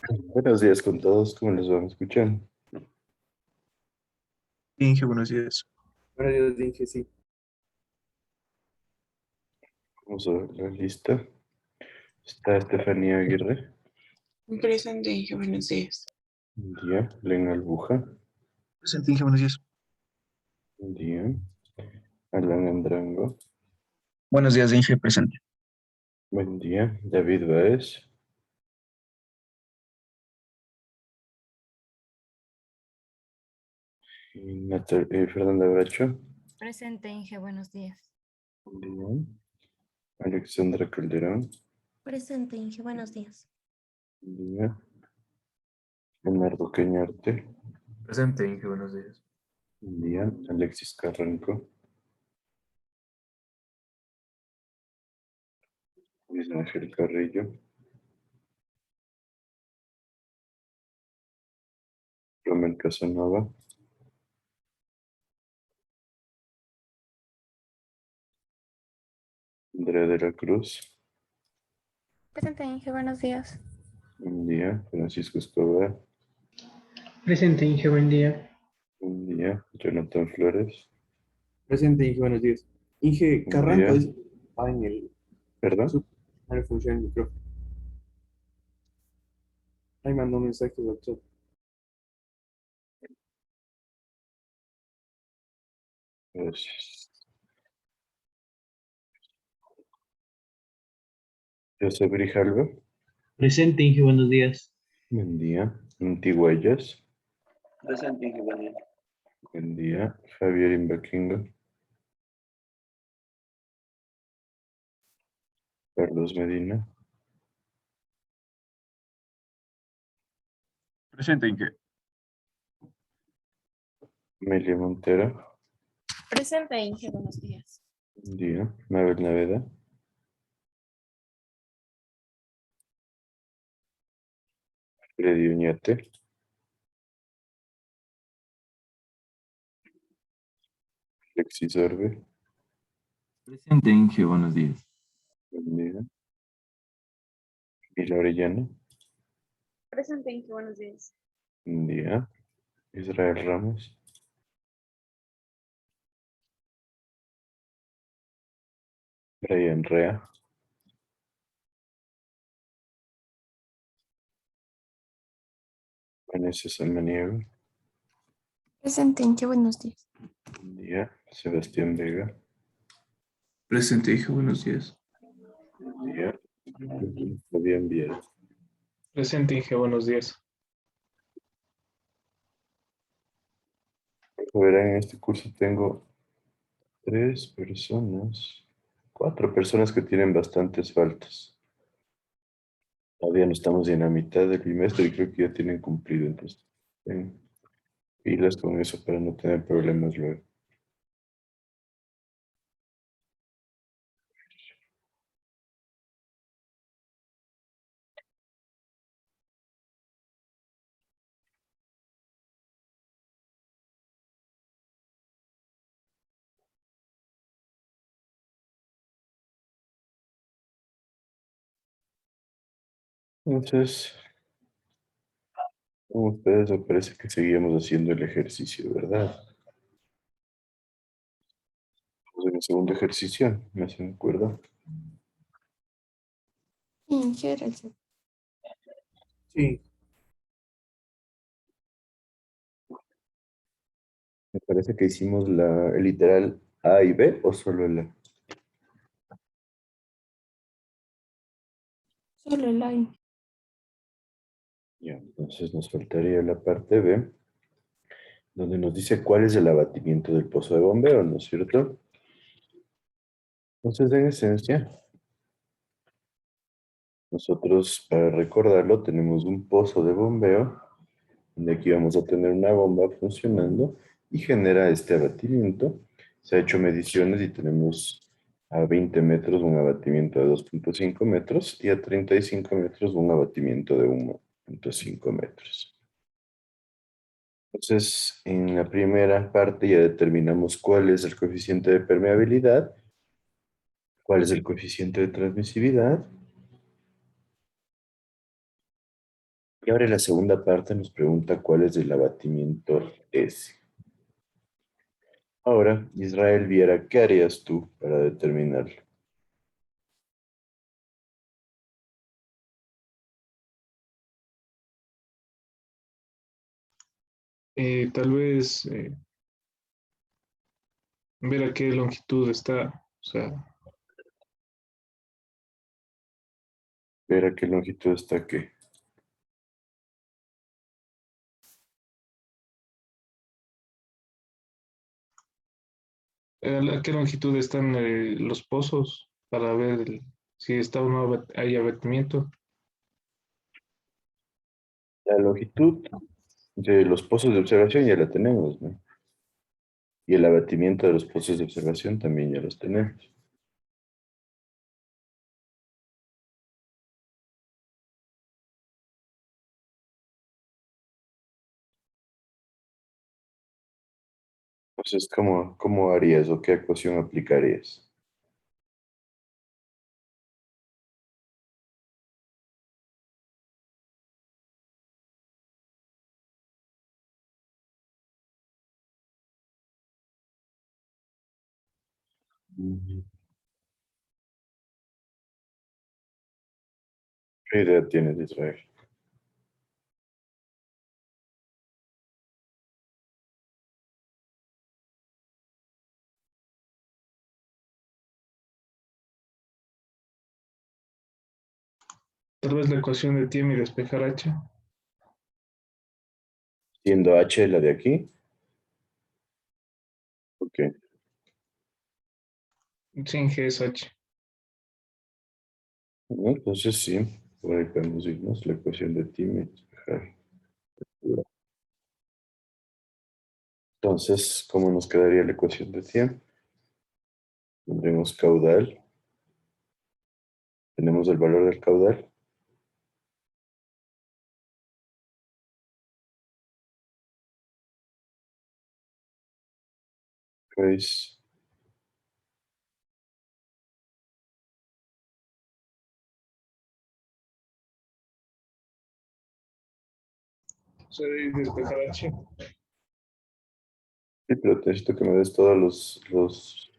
Buenos días con todos, ¿cómo les van escuchando? Inge, buenos días. Buenos días, dije sí. Vamos a ver la lista. Está Estefanía Aguirre, Presente, dije buenos días. buen día. Len Albuja, Presente, Inge, buenos días. buen día. Alan Andrango, Buenos días, Inge, presente. buen día. David Baez, y Fernanda Bracho, Presente, Inge, buenos días. buen día. Alexandra Calderón, Presente, Inge, buenos días. buen día. Leonardo Cañarte, Presente, Inge, buenos días. buen día. Alexis Carranco, Luis Ángel Carrillo, Romel Casanova, Andrea de la Cruz, Presente, Inge, buenos días. buen día. Francisco Escobar, Presente, Inge, buen día. buen día. Jonathan Flores, Presente, Inge, buenos días. Inge, buen Carranco día. dice que está en el ¿Perdón? sub, no le funciona el micrófono. Ahí mandó un mensaje de WhatsApp. Gracias. José Grijalva, Presente, Inge, buenos días. buen día. Inti Presente, Inge, buen día. buen día. Javier Imbaquinga, Carlos Medina, Presente, Inge. Amelia Montero, Presente, Inge, buenos días. buen día. Mabel Naveda, Freddy Uñate, Alexis Orbe, Presente, Inge, buenos días. buen día. Mila Orellana, Presente, Inge, buenos días. buen día. Israel Ramos, Brian Rea, Vanessa Samaniego, Presente, Inge, buenos días. buen día. Sebastián Vega, Presente, Inge, buenos días. buen día. Fabián Viera. Presente, Inge, buenos días. Como verán, en este curso tengo tres personas, cuatro personas que tienen bastantes faltas. Todavía no estamos en la mitad del bimestre y creo que ya tienen cumplido. Entonces, ten pilas con eso para no tener problemas luego. Entonces, como ustedes, me parece que seguíamos haciendo el ejercicio, ¿verdad? Pues en el segundo ejercicio, ¿me hacen acuerdo? Inge, era el segundo. Sí, Me parece que hicimos el literal A y B o solo el A. Solo el aire. Ya, entonces nos faltaría la parte B, donde nos dice cuál es el abatimiento del pozo de bombeo, ¿no es cierto? Entonces, en esencia, nosotros, para recordarlo, tenemos un pozo de bombeo, donde aquí vamos a tener una bomba funcionando y genera este abatimiento. Se ha hecho mediciones y tenemos a 20 metros un abatimiento de 2,5 metros y a 35 metros un abatimiento de 1,5 metros. Entonces, en la primera parte ya determinamos cuál es el coeficiente de permeabilidad, cuál es el coeficiente de transmisividad, Y ahora en la segunda parte nos pregunta cuál es el abatimiento S. Ahora, Israel Viera, ¿qué harías tú para determinarlo? Tal vez ver a qué longitud está. O sea, Ver a qué longitud está qué. a qué longitud están los pozos para ver si está o no hay abatimiento. La longitud de los pozos de observación ya la tenemos, ¿no? Y el abatimiento de los pozos de observación también ya los tenemos. Entonces, ¿cómo harías o qué ecuación aplicarías? Ujú. ¿Qué idea tienes, Israel? Tal vez la ecuación de Tiem y despejar H. Siendo H la de aquí, ok. Sin G es H. Bueno, entonces sí, por ahí podemos irnos la ecuación de Time y despejar. Entonces, ¿cómo nos quedaría la ecuación de Time? Tendremos caudal, tenemos el valor del caudal, pues O sea, y despejar H. sí, pero necesito que me des todos los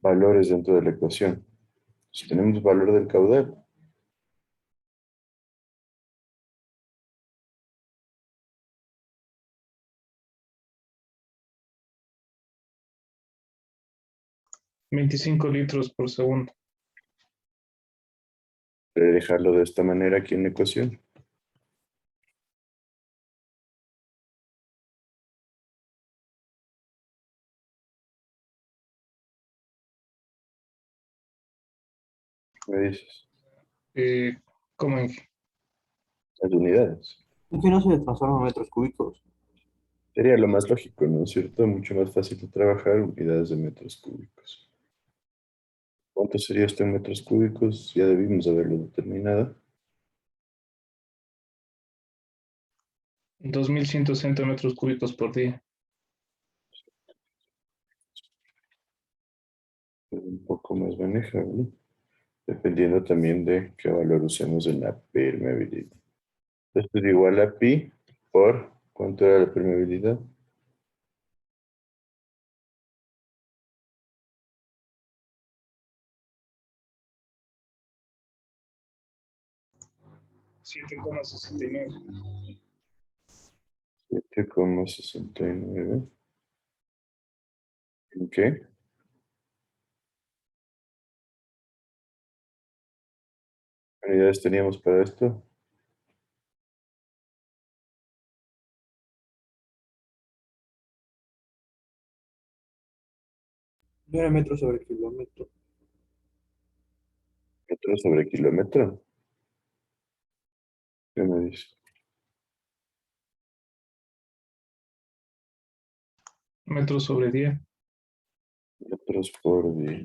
valores dentro de la ecuación. Si tenemos valor del caudal, 25 litros por segundo. dejarlo de esta manera aquí en la ecuación. Me dices, Eh, ¿Cómo en las unidades. Es que no se transforma en metros cúbicos. Sería lo más lógico, ¿no es cierto? Mucho más fácil de trabajar unidades de metros cúbicos. ¿Cuánto sería esto en metros cúbicos? Ya debimos haberlo determinado. 2160 metros cúbicos por día? Es un poco más manejable, dependiendo también de qué valor usemos en la permeabilidad. Esto es igual a pi por, ¿cuánto era la permeabilidad? 7,69. 7,69. ¿En qué? ¿Qué unidades teníamos para esto? No era metro sobre kilómetro. ¿Metro sobre kilómetro? ¿Qué me dice? Metros sobre día. Metros por día.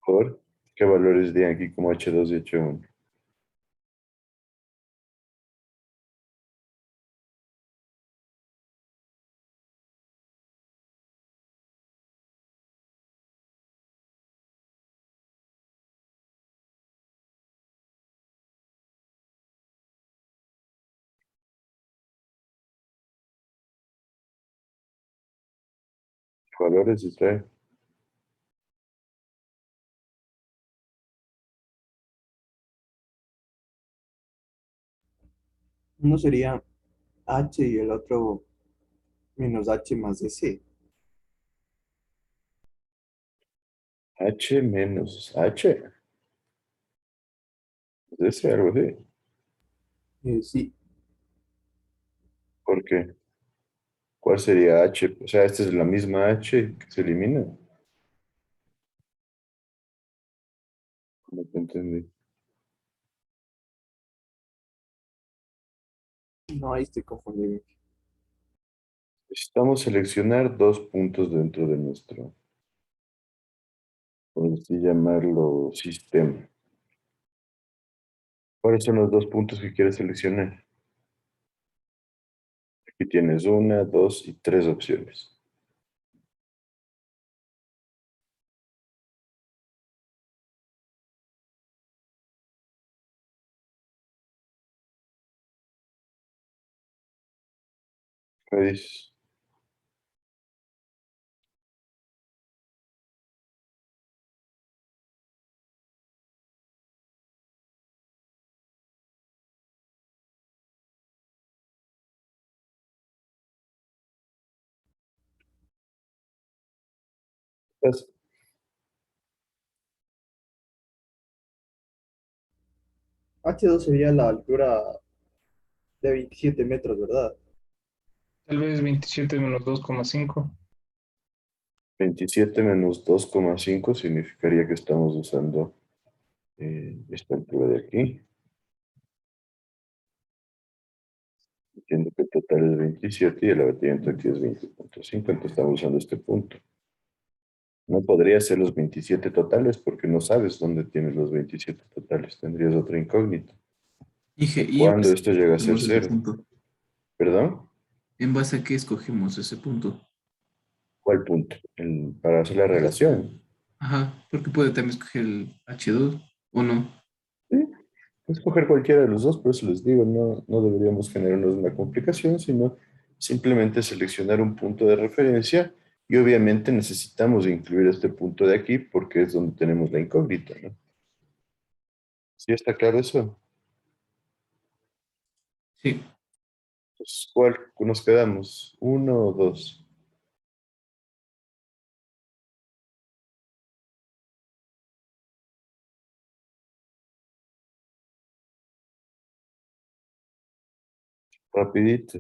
¿Por? ¿Qué valores de aquí como H2 y H1? Valores Israel. Uno sería H y el otro menos H más S. H menos H. Debe ser algo así. Sí, ¿Por qué? ¿Cuál sería H? O sea, esta es la misma H que se elimina. No te entendí. no, ahí estoy confundido. Necesitamos seleccionar dos puntos dentro de nuestro, por así llamarlo, sistema. ¿Cuáles son los dos puntos que quieres seleccionar? Aquí tienes una, dos y tres opciones. ¿Qué dices? Pues, H2 sería la altura de 27 metros, ¿verdad? Tal vez 27 menos 2,5. 27 menos 2,5 significaría que estamos usando esta altura de aquí. Entiendo que el total es 27 y el abatimiento aquí es 20,5, entonces estamos usando este punto. No podría ser los 27 totales porque no sabes dónde tienes los 27 totales. Tendrías otra incógnita. ¿Y en ¿Cuándo base a esto qué llega a ser escogemos ese cero? punto? ¿Perdón? ¿En base a qué escogemos ese punto? ¿Cuál punto? Para hacer la relación. Ajá, porque puede también escoger el H2 o no. Sí, escoger cualquiera de los dos, por eso les digo, no deberíamos generarnos una complicación, sino simplemente seleccionar un punto de referencia y obviamente necesitamos incluir este punto de aquí porque es donde tenemos la incógnita, ¿no? ¿Sí está claro eso? Sí, Pues, ¿cuál nos quedamos? ¿Uno o dos? Rapidito.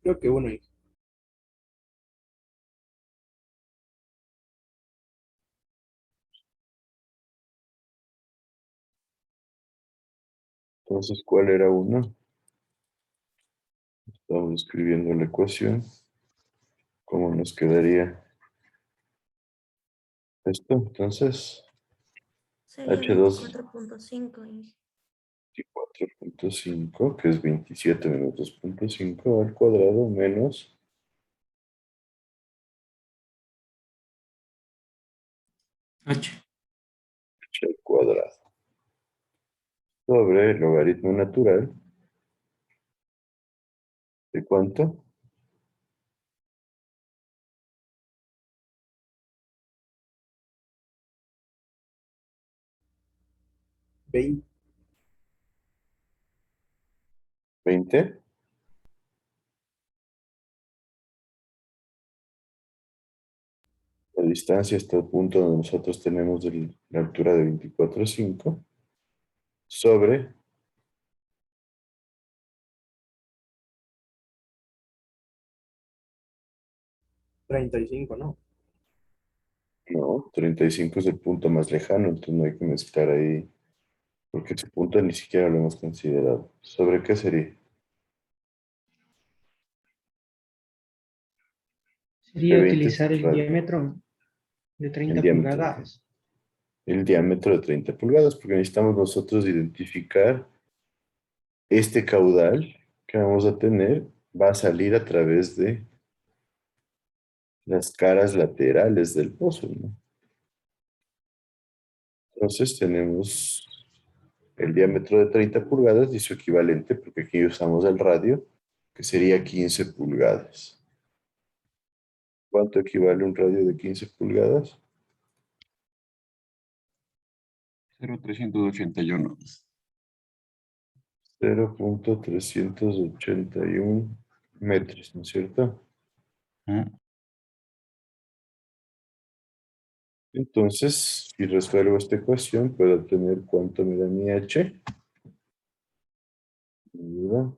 Creo que uno. Entonces, ¿cuál era uno? Estamos escribiendo la ecuación. ¿Cómo nos quedaría esto? Entonces, Sería H2 24,5. 24,5, que es 27 menos 2,5 al cuadrado menos H. h al cuadrado sobre el logaritmo natural de cuánto? 20. 20. La distancia hasta el punto donde nosotros tenemos la altura de 24,5 sobre 35, ¿no? no, 35 es el punto más lejano, entonces no hay que mezclar ahí, porque ese punto ni siquiera lo hemos considerado. ¿Sobre qué sería? De Sería 20 es utilizar el radio, diámetro de el 30 diámetro. pulgadas. El diámetro de 30 pulgadas, porque necesitamos nosotros identificar este caudal que vamos a tener, va a salir a través de las caras laterales del pozo, ¿no? Entonces tenemos el diámetro de 30 pulgadas y su equivalente, porque aquí usamos el radio, que sería 15 pulgadas. ¿Cuánto equivale un radio de 15 pulgadas? 0,381. 0,381 metros, ¿no es cierto? Entonces, si resuelvo esta ecuación, puedo obtener cuánto me da mi h. ¿Me ayuda?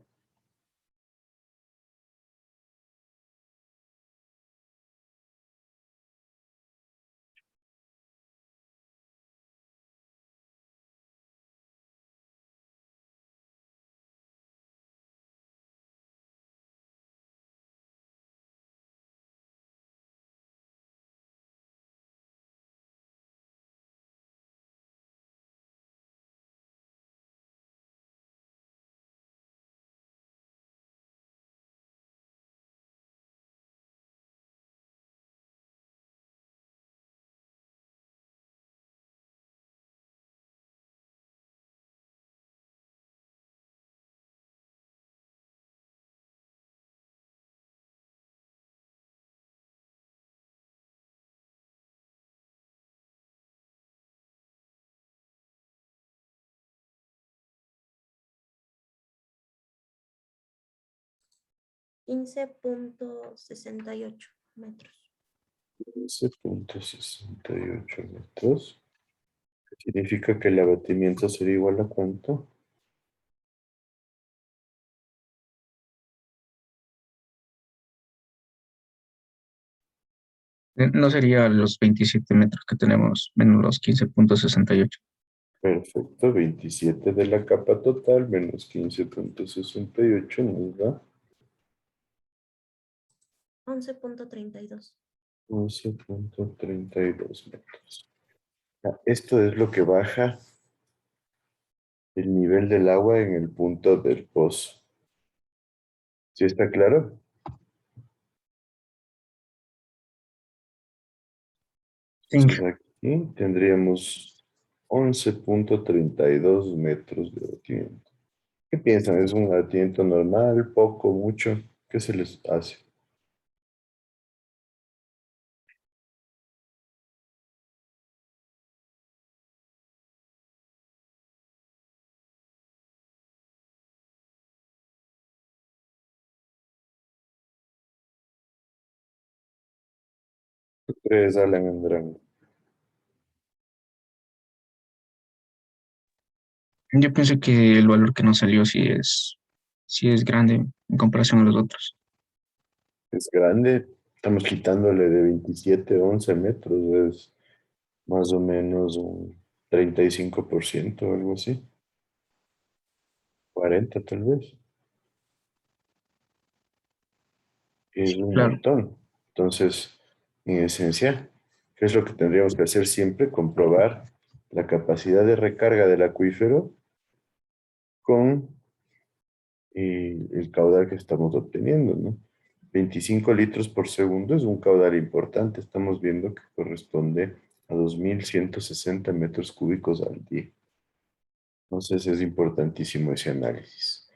Quince punto sesenta y ocho metros. 15,68 metros. Significa que el abatimiento sería igual a cuánto? No sería los 27 metros que tenemos, menos los 15,68. Perfecto, 27 de la capa total menos 15,68 nos da 11.32. 11,32 metros. Esto es lo que baja el nivel del agua en el punto del pozo. ¿Sí está claro? Sí, Entonces aquí tendríamos 11,32 metros de abatimiento. ¿Qué piensan? ¿Es un abatimiento normal, poco, mucho? ¿Qué se les hace? ¿Qué crees, Alan Andrade? yo pienso que el valor que nos salió sí es grande en comparación a los otros. Es grande. Estamos quitándole de 27 a 11 metros. Es más o menos un 35%, algo así. 40 tal vez. Es un Claro, montón. Entonces, en esencia, ¿qué es lo que tendríamos que hacer siempre? Comprobar la capacidad de recarga del acuífero con el caudal que estamos obteniendo, ¿no? 25 litros por segundo es un caudal importante. Estamos viendo que corresponde a 2.160 metros cúbicos al día. Entonces es importantísimo ese análisis.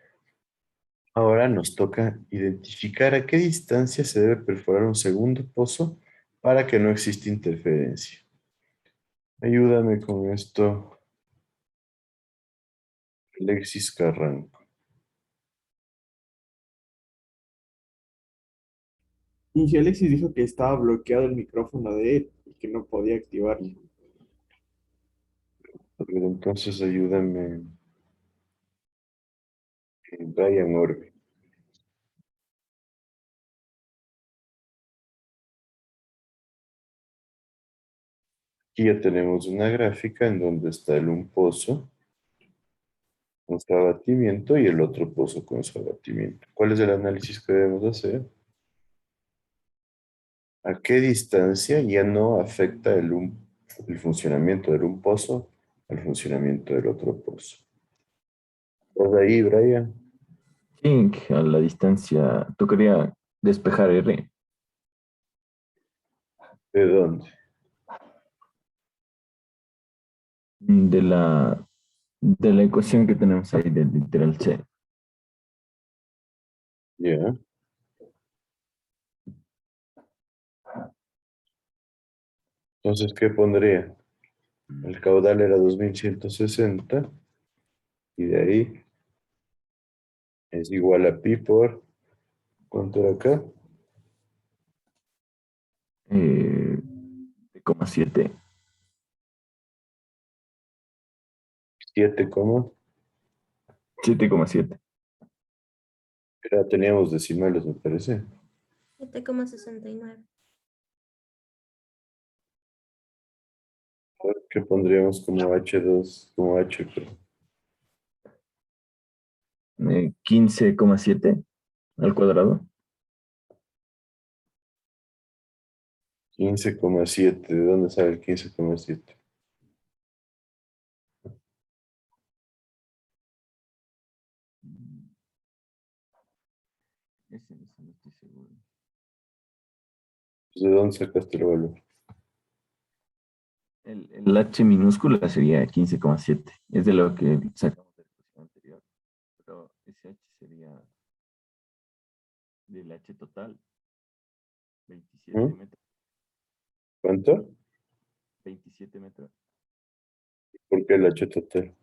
Ahora nos toca identificar a qué distancia se debe perforar un segundo pozo para que no exista interferencia. Ayúdame con esto, Alexis Carranco. Y Alexis dijo que estaba bloqueado el micrófono de él y que no podía activarlo. A ver, entonces ayúdame, Brian Orbe. Aquí ya tenemos una gráfica en donde está un pozo con su abatimiento y el otro pozo con su abatimiento. ¿Cuál es el análisis que debemos hacer? ¿A qué distancia ya no afecta el funcionamiento del un pozo al funcionamiento del otro pozo? ¿Estás ahí, Brian? Sí, a la distancia, tocaría despejar R ¿De dónde? de la ecuación que tenemos ahí del literal C. Ya. Entonces, ¿qué pondría? El caudal era 2160 y de ahí es igual a pi por, ¿cuánto era acá? 7,7. 7, ¿cómo? 7,7. Teníamos decimales, me parece. 7,69. A ver, ¿qué pondríamos como H2, como H, pero 15,7 al cuadrado. 15,7? ¿De dónde sale el 15,7? Ese no estoy seguro. Pues, ¿de dónde sacaste el valor? El H minúscula sería 15,7. Es de lo que sacamos de la ecuación anterior. Pero ese H sería del H total, 27 ¿Mm? metros. ¿Cuánto? 27 metros. ¿Por qué el H total?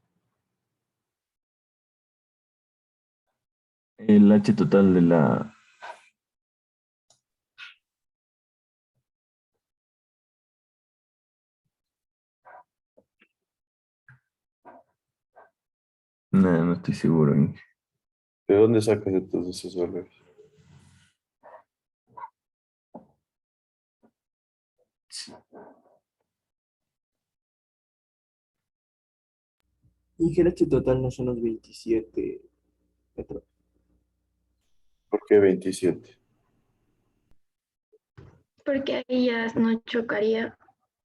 El H total de la... No, no estoy seguro. ¿De dónde sacas entonces esos valores? Y el H total no son los 27 metros. ¿Por qué 27? Porque ahí ya no chocaría,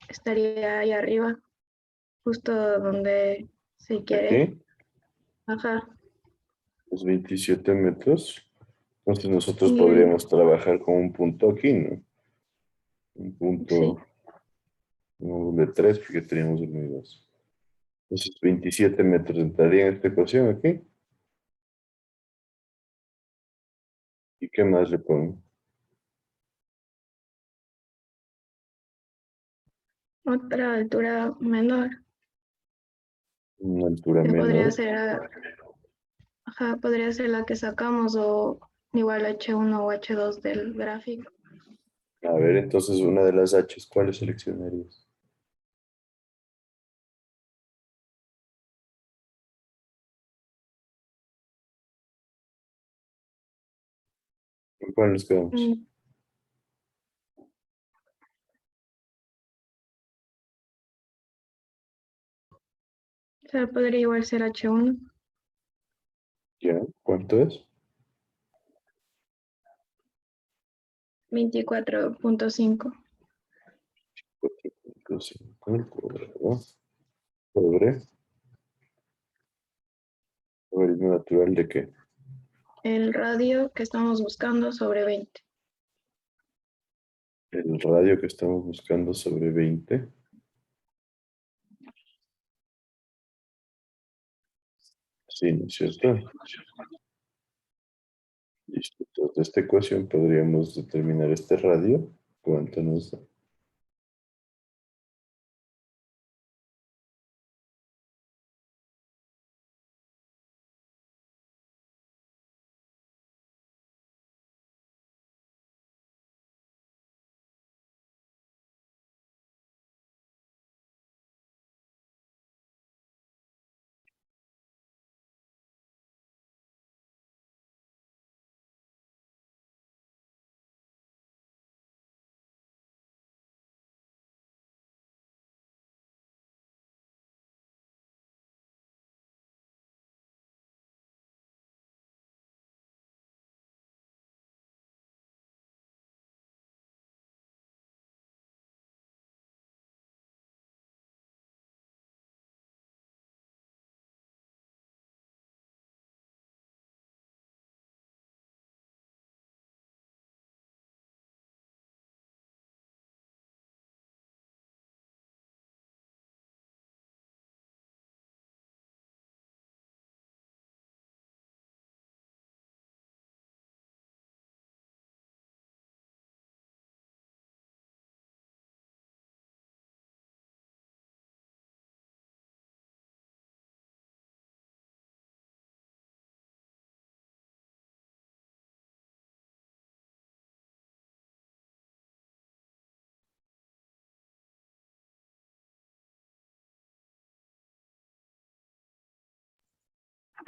estaría ahí arriba, justo donde se quiere. ¿Aquí? Ajá. Los 27 metros. Entonces nosotros Y podríamos trabajar con un punto aquí, ¿no? Un sí, punto no, de 3, porque teníamos 1 y 2. Entonces 27 metros entraría en esta ecuación aquí. ¿Y qué más le pongo? otra altura menor, Una altura que podría menor. ser, ajá, podría ser la que sacamos o igual H1 o H2 del gráfico. A ver, entonces una de las H's, ¿cuáles seleccionarías? ¿En cuál nos quedamos? Mm, O sea, podría igual ser H1, ¿Ya? ¿Cuánto es? 24,5. 4,5 al cuadrado sobre logaritmo natural de qué? El radio que estamos buscando sobre 20. El radio que estamos buscando sobre 20. Sí, ¿no es cierto? Listo. Entonces, de esta ecuación podríamos determinar este radio. ¿Cuánto nos da?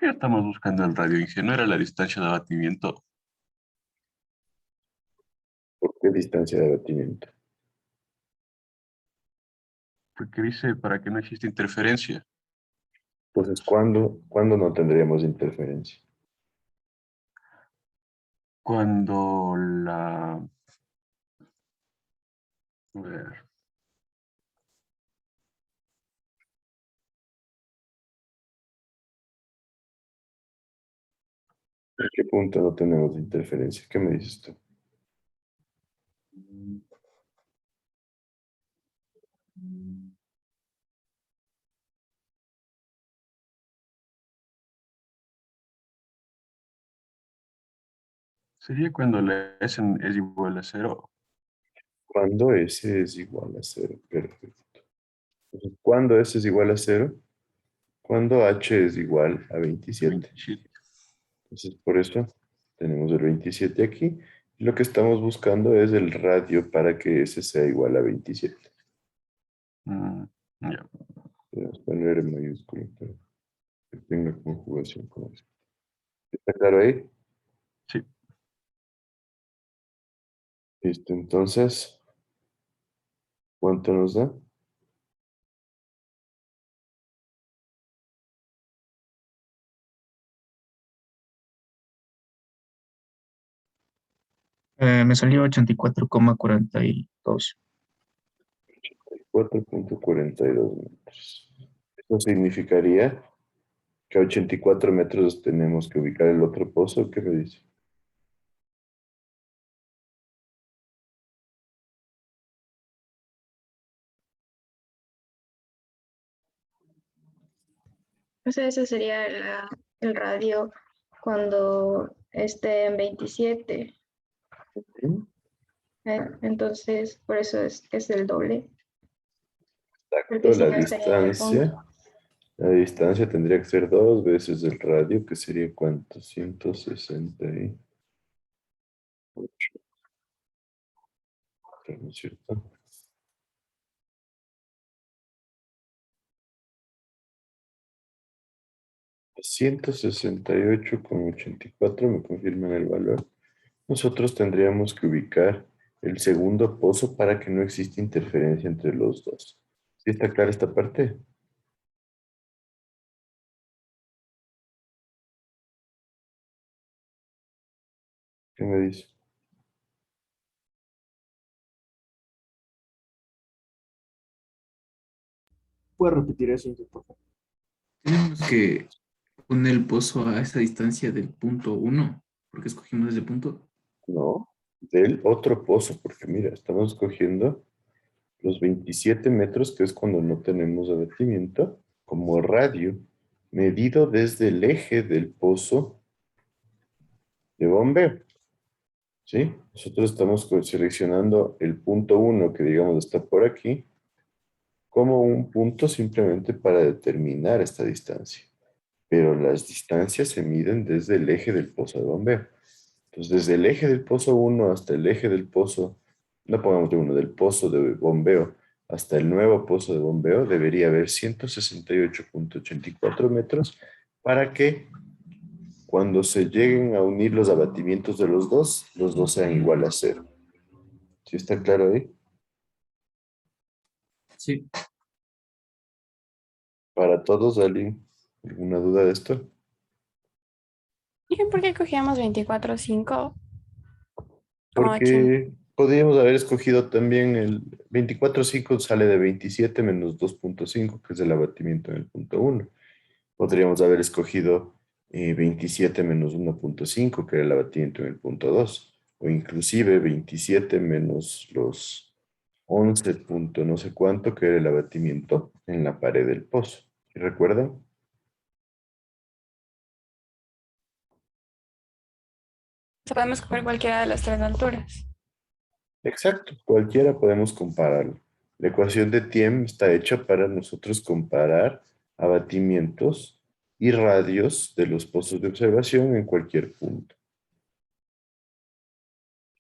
qué estamos buscando el radio Inge? ¿No era la distancia de abatimiento? ¿Por qué distancia de abatimiento? Porque dice para que no exista interferencia. Entonces, ¿cuándo no tendríamos interferencia? Cuando la... A ver, ¿En qué punto no tenemos interferencia? ¿Qué me dices tú? sería cuando la S es igual a cero. Cuando S es igual a cero. Perfecto. Entonces, ¿cuándo S es igual a cero? Cuando H es igual a 27. 27. Entonces, por eso tenemos el 27 aquí. Y lo que estamos buscando es el radio para que S sea igual a 27. Ya. Podemos poner en mayúscula para que tenga conjugación con eso. ¿Está claro ahí? Sí. Listo, entonces, ¿cuánto nos da? Me salió 84,42. 4,42 metros. Eso significaría que a 84 metros tenemos que ubicar el otro pozo. ¿Qué me dice? O sea, ese sería el radio cuando esté en 27. ¿Mm? Entonces, por eso es el doble. Porque Exacto, si no estaría en el punto. la distancia tendría que ser 2 veces el radio, que sería ¿cuánto? 168, ¿no es cierto? 168,84, me confirman el valor. Nosotros tendríamos que ubicar el segundo pozo para que no exista interferencia entre los dos. ¿Sí está clara esta parte? ¿Qué me dice? ¿Puedes repetir eso, Inge, por favor? Tenemos que poner el pozo a esa distancia del punto 1, porque escogimos ese punto. No, del otro pozo, porque mira, estamos cogiendo los 27 metros, que es cuando no tenemos abatimiento, como radio, medido desde el eje del pozo de bombeo. ¿Sí? Nosotros estamos seleccionando el punto 1, que digamos está por aquí, como un punto simplemente para determinar esta distancia. Pero las distancias se miden desde el eje del pozo de bombeo. Entonces, desde el eje del pozo 1 hasta el eje del pozo, no pongamos de 1, del pozo de bombeo hasta el nuevo pozo de bombeo, debería haber 168,84 metros para que cuando se lleguen a unir los abatimientos de los dos sean igual a cero. ¿Sí está claro ahí? Sí. Para todos, ¿alguien? ¿Alguna duda de esto? ¿Y por qué cogíamos 24,5 como 8? Porque podríamos haber escogido también el 24,5 sale de 27 menos 2,5, que es el abatimiento en el punto 1. Podríamos haber escogido 27 menos 1,5, que era el abatimiento en el punto 2. O inclusive 27 menos los 11 punto no sé cuánto, que era el abatimiento en la pared del pozo. ¿Sí recuerdan? O podemos coger cualquiera de las tres alturas. Exacto, cualquiera podemos compararlo. La ecuación de Thiem está hecha para nosotros comparar abatimientos y radios de los pozos de observación en cualquier punto.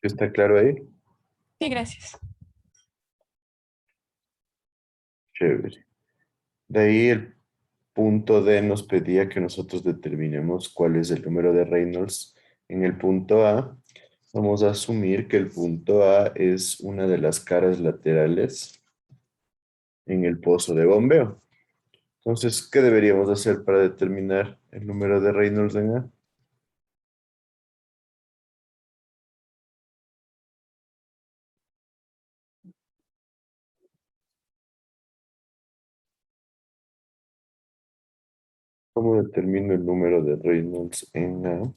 ¿Está claro ahí? Sí, gracias. Chévere. De ahí punto D nos pedía que nosotros determinemos cuál es el número de Reynolds en el punto A. Vamos a asumir que el punto A es una de las caras laterales en el pozo de bombeo. Entonces, ¿qué deberíamos hacer para determinar el número de Reynolds en A? ¿Cómo determino el número de Reynolds en A?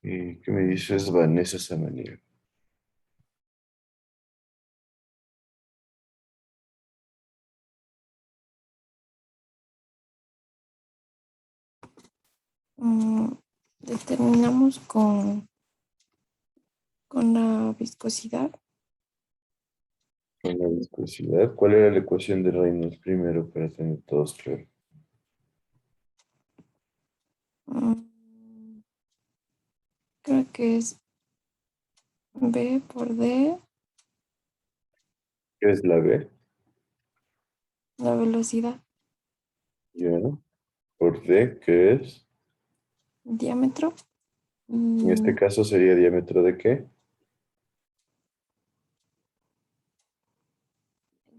¿Qué me dices, Vanessa Samaniego? Determinamos con la viscosidad. Con la viscosidad. ¿Cuál era la ecuación de Reynolds primero para tener todos claro? Creo que es B por D, ¿Qué es la B? la velocidad, Ya. Por D, ¿qué es? diámetro. En este caso sería diámetro de qué?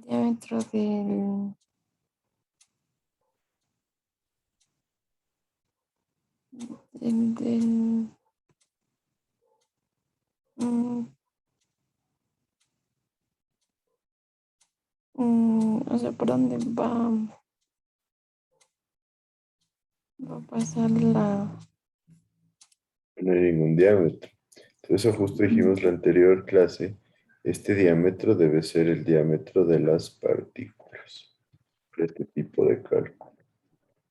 Diámetro del mm, o sea, por dónde va a pasar la... No hay ningún diámetro. Entonces, eso justo dijimos la anterior clase. Este diámetro debe ser el diámetro de las partículas. Para este tipo de cálculo.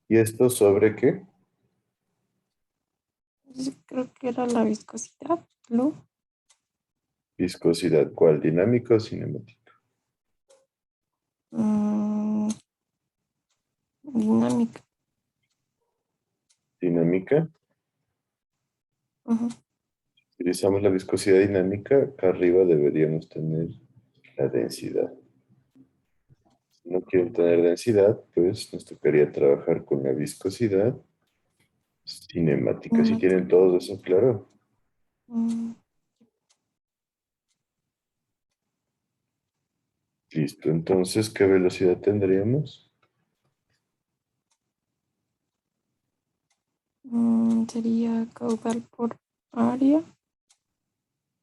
¿Y esto sobre qué? Creo que era la viscosidad, ¿no? Viscosidad. ¿Cuál? ¿Dinámica o cinemática? Mm, dinámica. Dinámica. Ujú. Utilizamos la viscosidad dinámica. Acá arriba deberíamos tener la densidad. Si no quiero tener densidad, pues nos tocaría trabajar con la viscosidad cinemática. Si tienen todos eso claro. Mm, Listo. Entonces, ¿qué velocidad tendríamos? sería caudal por área.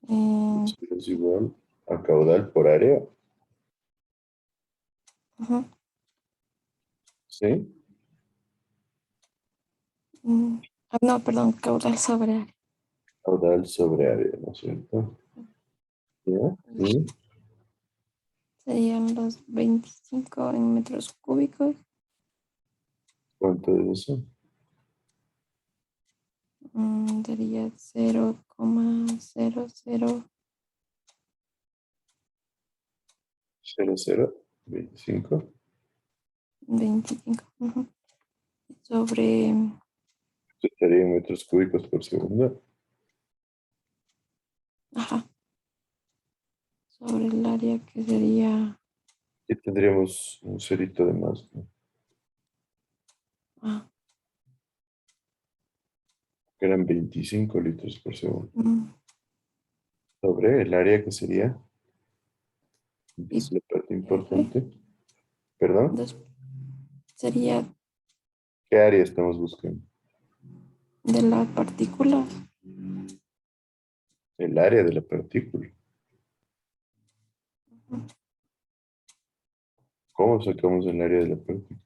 Esto es igual a caudal por área. Ujú. ¿Sí? No, perdón, caudal sobre área. Caudal sobre área, ¿no es cierto? ¿Ya? ¿Sí? Serían los 25 en metros cúbicos. ¿Cuánto es eso? Sería 0,00 0,025. 25. Ujú. Sobre, Esto estaría en metros cúbicos por segundo. ajá, sobre el área que sería, Y tendríamos un cerito de más, ¿no? ah, Que eran 25 litros por segundo. mm, Sobre el área que sería. y Es la parte R, importante. ¿Perdón? sería ¿Qué área estamos buscando? de la partícula. El área de la partícula. ¿Cómo sacamos el área de la partícula?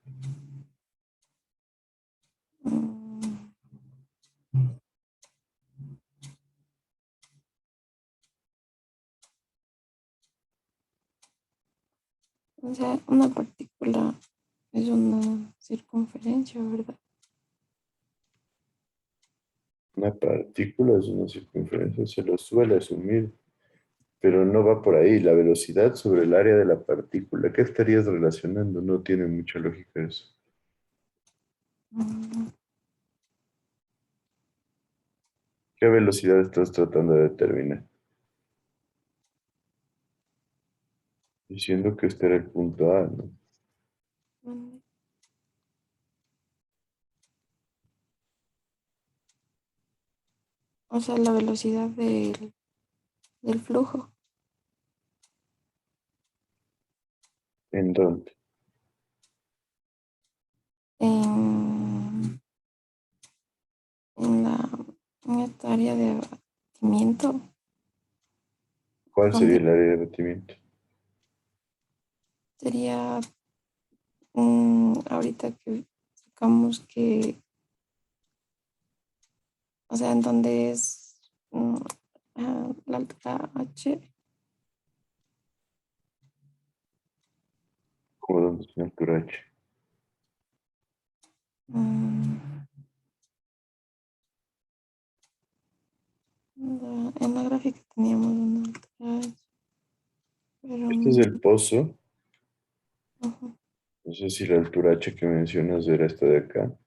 Mm, O sea, una partícula es una circunferencia, ¿verdad? Una partícula es una circunferencia, se lo suele asumir, pero no va por ahí. La velocidad sobre el área de la partícula. ¿Qué estarías relacionando? No tiene mucha lógica eso. Mm, ¿Qué velocidad estás tratando de determinar? Diciendo que este era el punto A, ¿no? ¿Dónde? O sea, la velocidad del flujo. ¿En dónde? En, en esta área de abatimiento, ¿Cuál sería donde el área de abatimiento? sería ahorita que sacamos que, o sea, en donde es la altura H, ¿Cómo dónde es la altura H? mm, en la gráfica teníamos una altura H, pero Este es el pozo. ujú. No sé si la altura H que mencionas era esta de acá.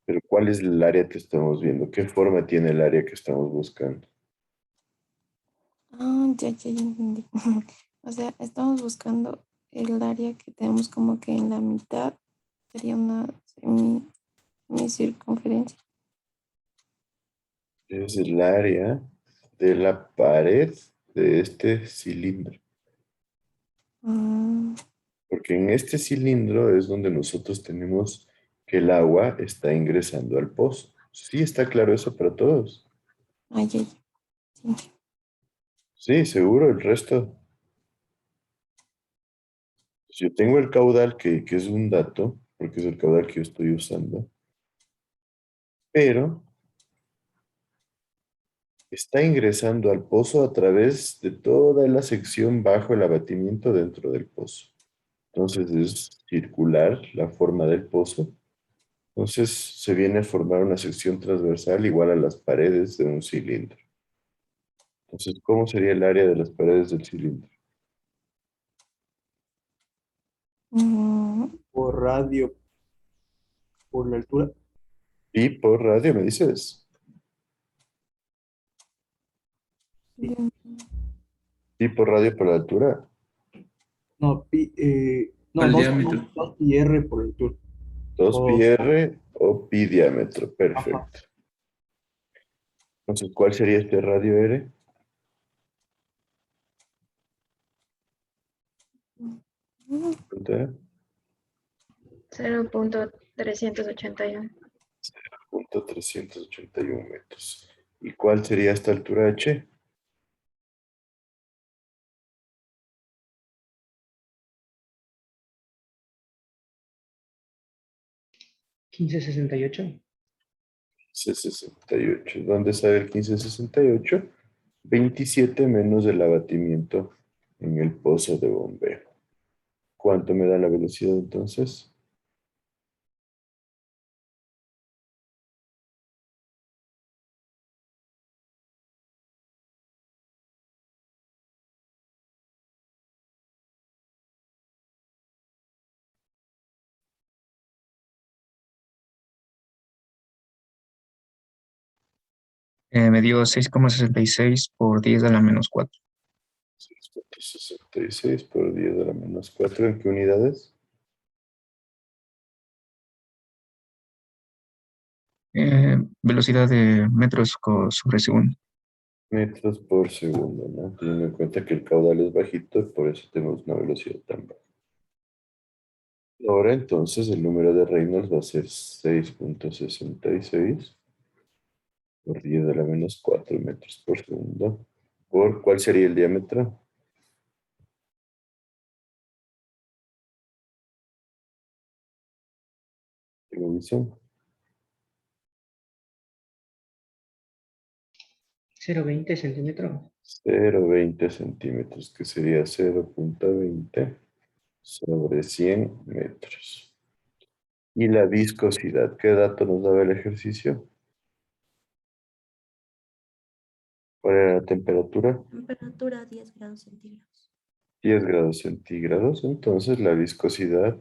Pero ¿cuál es el área que estamos viendo? ¿Qué forma tiene el área que estamos buscando? Ya entendí. O sea, estamos buscando el área que tenemos como que en la mitad sería una semicircunferencia. Es el área de la pared de este cilindro. Ah, Porque en este cilindro es donde nosotros tenemos que el agua está ingresando al pozo. Sí, está claro eso para todos. ya. Sí. Sí, seguro, el resto. Si yo tengo el caudal, que es un dato, porque es el caudal que yo estoy usando, pero está ingresando al pozo a través de toda la sección bajo el abatimiento dentro del pozo. Entonces es circular la forma del pozo. Entonces se viene a formar una sección transversal igual a las paredes de un cilindro. Entonces, ¿cómo sería el área de las paredes del cilindro? Mm, Por radio, por la altura. Y por radio, ¿me dices? Sí. bien. Y por radio por la altura. No, no, Al diámetro. 2 pi r por la altura. 2 pi O, r o pi diámetro. ajá, Perfecto. Entonces, ¿cuál sería este radio R? Mm, Punto 0.381. 381 metros. ¿Y cuál sería esta altura H? ¿1568? 1568. ¿Dónde sale el 1568? 27 menos el abatimiento en el pozo de bombeo. ¿Cuánto me da la velocidad entonces? Me dio 6,66 por 10 a la menos 4. 6.66 por 10 a la menos 4. ¿En qué unidades? Velocidad de metros sobre segundo. Metros por segundo, ¿no? Teniendo en cuenta que el caudal es bajito y por eso tenemos una velocidad tan baja. Ahora entonces el número de Reynolds va a ser 6.66 por 10 a la menos 4 metros por segundo. ¿Por cuál sería el diámetro? ¿Tengo visión? 0,20 centímetros. 0,20 centímetros, que sería 0.20 sobre 100 metros. ¿Y la viscosidad? ¿Qué dato nos daba el ejercicio? ¿Cuál era la temperatura? Temperatura 10 grados centígrados. 10 grados centígrados. Entonces la viscosidad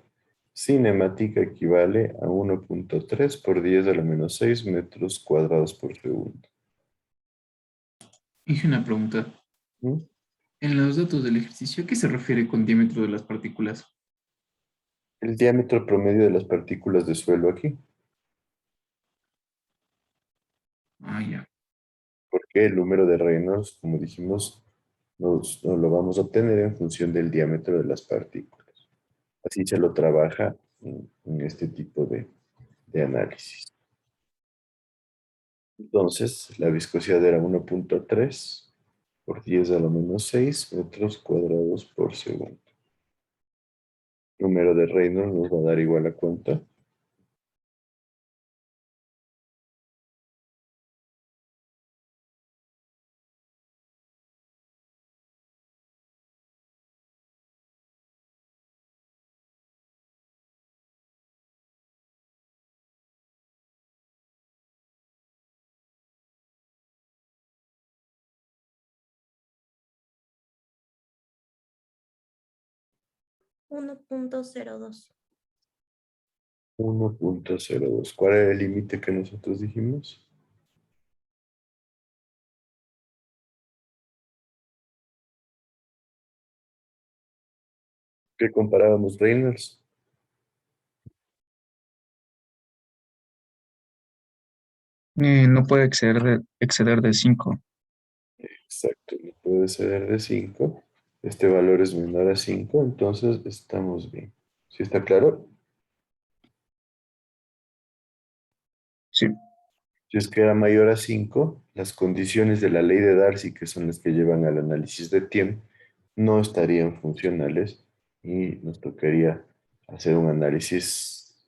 cinemática equivale a 1.3 por 10 a la menos 6 metros cuadrados por segundo. Hice una pregunta. ¿Mm? En los datos del ejercicio, ¿a qué se refiere con diámetro de las partículas? El diámetro promedio de las partículas de suelo aquí. Ah, ya. Porque el número de Reynolds, como dijimos, nos lo vamos a obtener en función del diámetro de las partículas. Así se lo trabaja en este tipo de análisis. Entonces, la viscosidad era 1.3 por 10 a la menos 6 metros cuadrados por segundo. Número de Reynolds nos va a dar igual a cuánto. Uno punto cero dos. 1.02. ¿Cuál era el límite que nosotros dijimos? ¿Qué comparábamos Reynolds? No puede exceder de 5. Exacto, no puede ser de 5. Este valor es menor a 5, entonces estamos bien. ¿Sí está claro? Sí. Si es que era mayor a 5, las condiciones de la ley de Darcy, que son las que llevan al análisis de Thiem, no estarían funcionales y nos tocaría hacer un análisis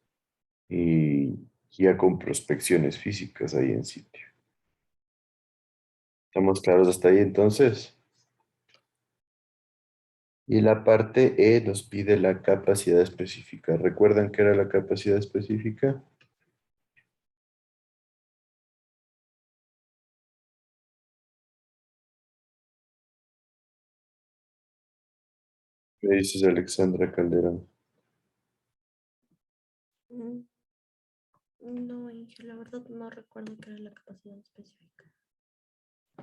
y ya con prospecciones físicas ahí en sitio. ¿Estamos claros hasta ahí entonces? Y la parte E nos pide la capacidad específica. ¿Recuerdan qué era la capacidad específica? Me dices Alexandra Calderón. No, Inge, la verdad no recuerdo qué era la capacidad específica.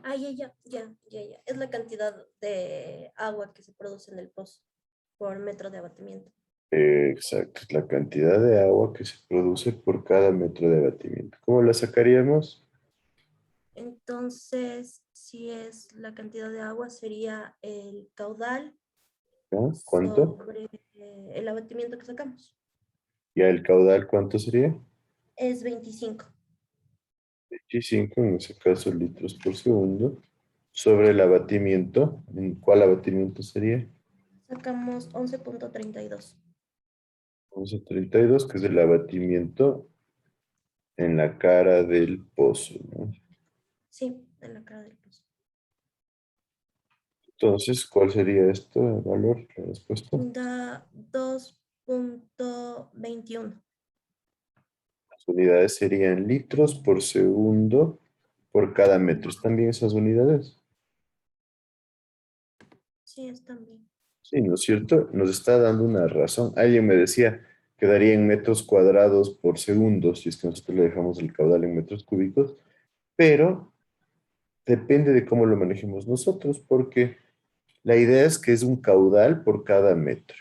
Ah, ya. Es la cantidad de agua que se produce en el pozo por metro de abatimiento. Exacto, es la cantidad de agua que se produce por cada metro de abatimiento. ¿Cómo la sacaríamos? Entonces, si es la cantidad de agua, sería el caudal ¿Ya? ¿Cuánto? sobre el abatimiento que sacamos. ¿Ya el caudal cuánto sería? Es 25. 25, en ese caso litros por segundo, sobre el abatimiento. ¿En cuál abatimiento sería? Sacamos 11.32. 11.32, que es el abatimiento en la cara del pozo, ¿no? Sí, en la cara del pozo. Entonces, ¿cuál sería esto, el valor, la respuesta? Da 2.21. Las unidades serían litros por segundo por cada metro. ¿Están bien esas unidades? Sí, están bien. Sí, ¿no es cierto? Nos está dando una razón. Alguien me decía que daría en metros cuadrados por segundo si es que nosotros le dejamos el caudal en metros cúbicos, pero depende de cómo lo manejemos nosotros, porque la idea es que es un caudal por cada metro.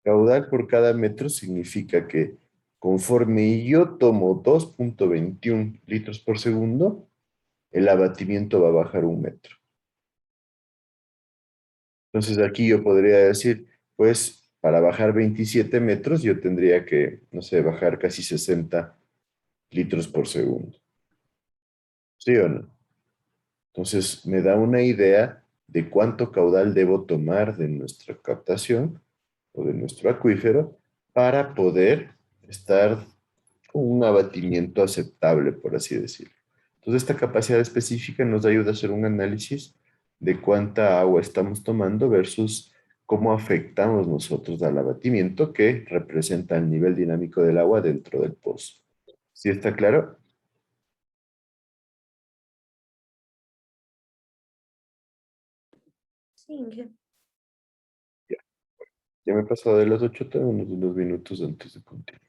Caudal por cada metro significa que conforme yo tomo 2.21 litros por segundo, el abatimiento va a bajar un metro. Entonces aquí yo podría decir, pues para bajar 27 metros yo tendría que, no sé, bajar casi 60 litros por segundo. ¿Sí o no? Entonces me da una idea de cuánto caudal debo tomar de nuestra captación o de nuestro acuífero para poder estar con un abatimiento aceptable, por así decirlo. Entonces esta capacidad específica nos ayuda a hacer un análisis de cuánta agua estamos tomando versus cómo afectamos nosotros al abatimiento que representa el nivel dinámico del agua dentro del pozo. ¿Sí está claro? Sí, Inge. Ya, ya me he pasado de las 8, tengo unos minutos antes de continuar.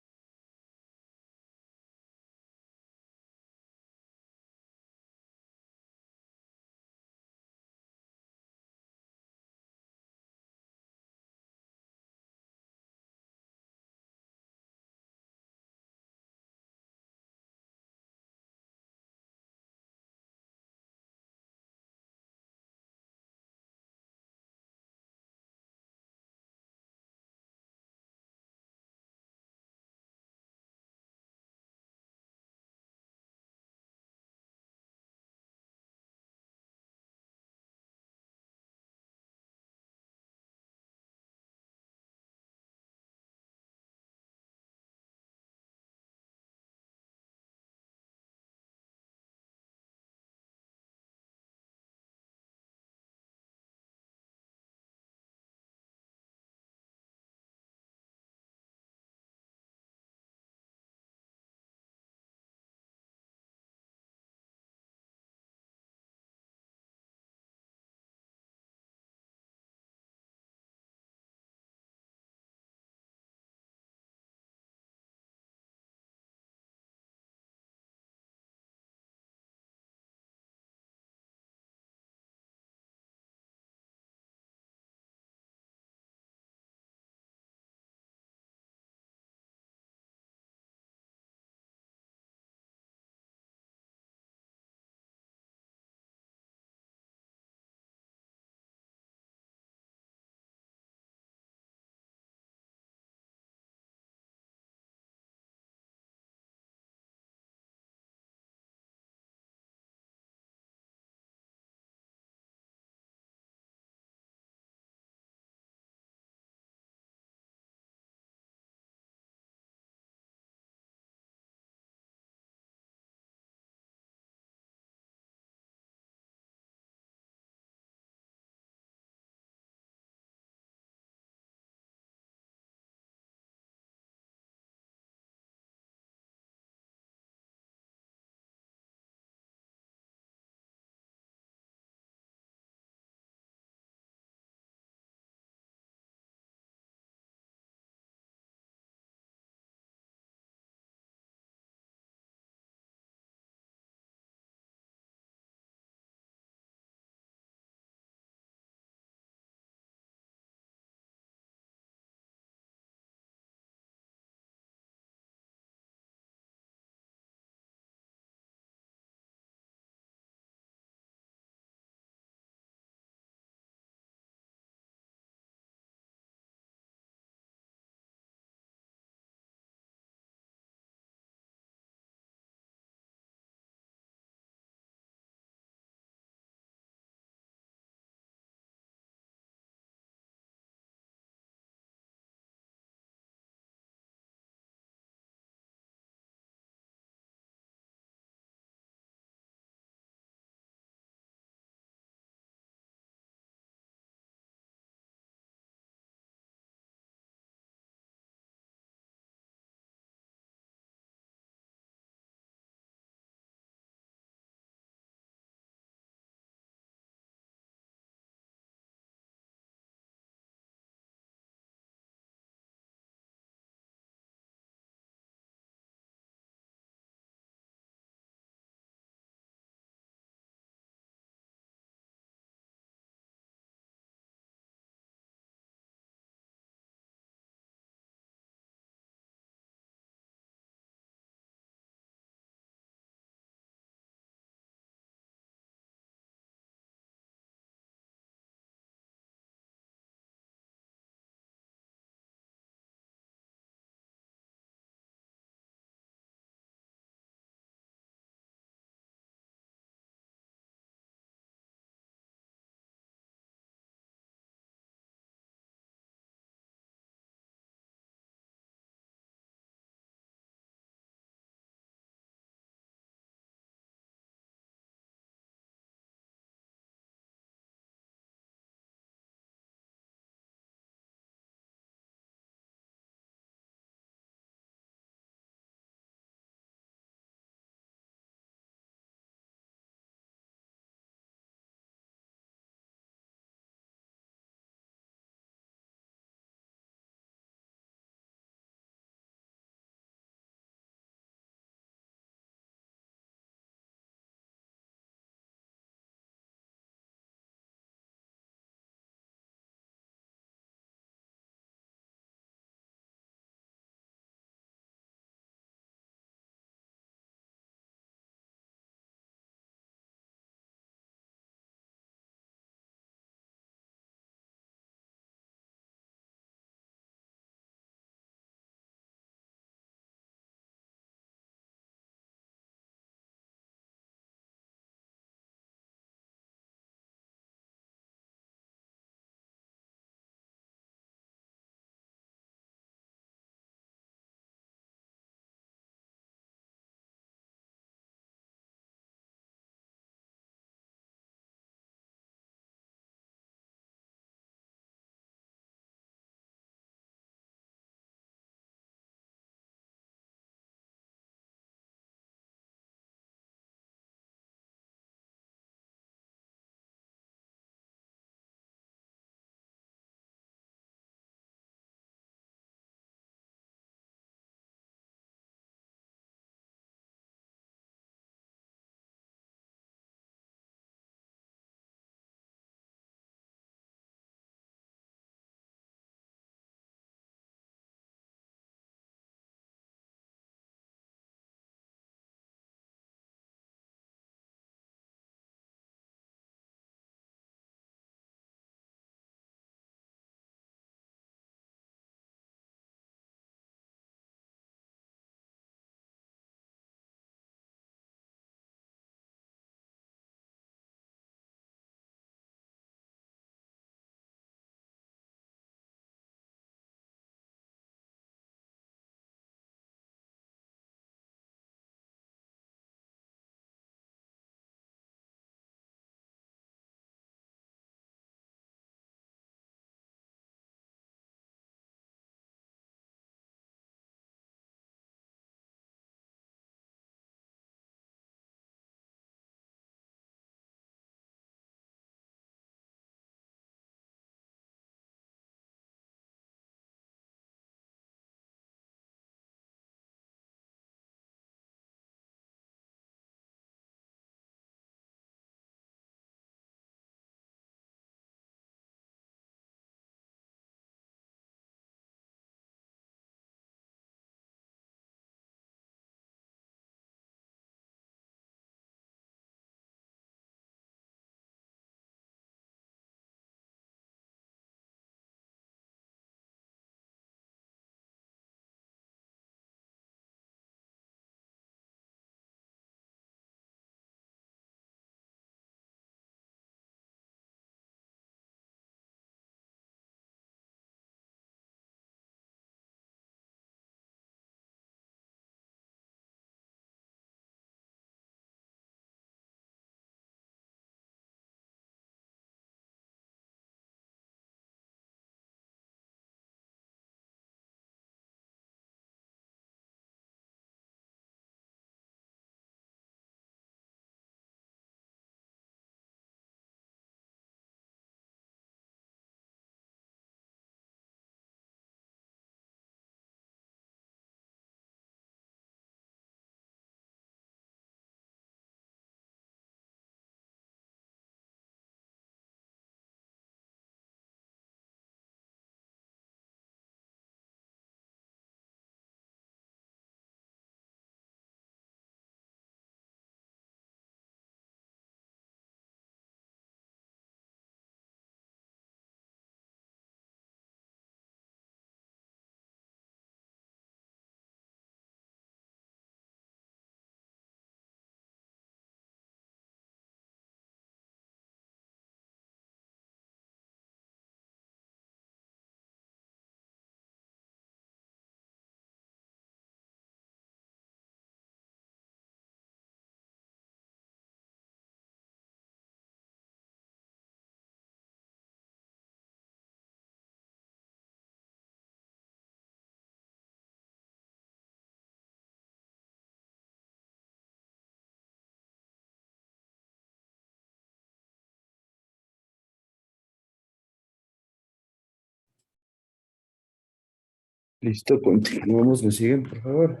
Listo, continuamos. ¿Me siguen, por favor?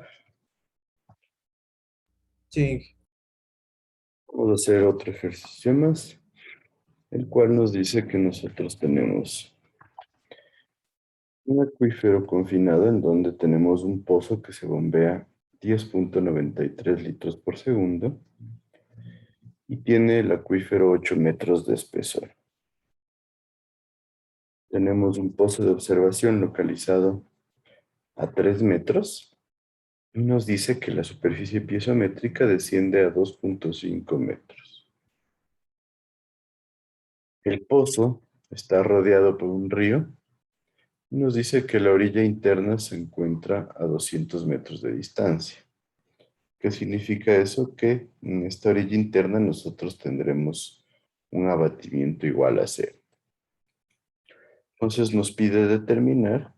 Sí, Vamos a hacer otro ejercicio más, el cual nos dice que nosotros tenemos un acuífero confinado en donde tenemos un pozo que se bombea 10,93 litros por segundo y tiene el acuífero 8 metros de espesor. Tenemos un pozo de observación localizado a 3 metros y nos dice que la superficie piezométrica desciende a 2,5 metros. El pozo está rodeado por un río y nos dice que la orilla interna se encuentra a 200 metros de distancia. ¿Qué significa eso? Que en esta orilla interna nosotros tendremos un abatimiento igual a cero. Entonces nos pide determinar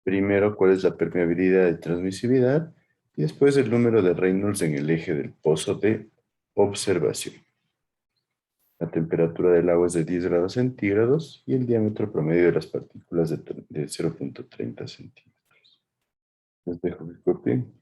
primero cuál es la permeabilidad y transmisividad y después el número de Reynolds en el eje del pozo de observación. La temperatura del agua es de 10 grados centígrados y el diámetro promedio de las partículas de 0,30 centímetros. Les dejo que copien.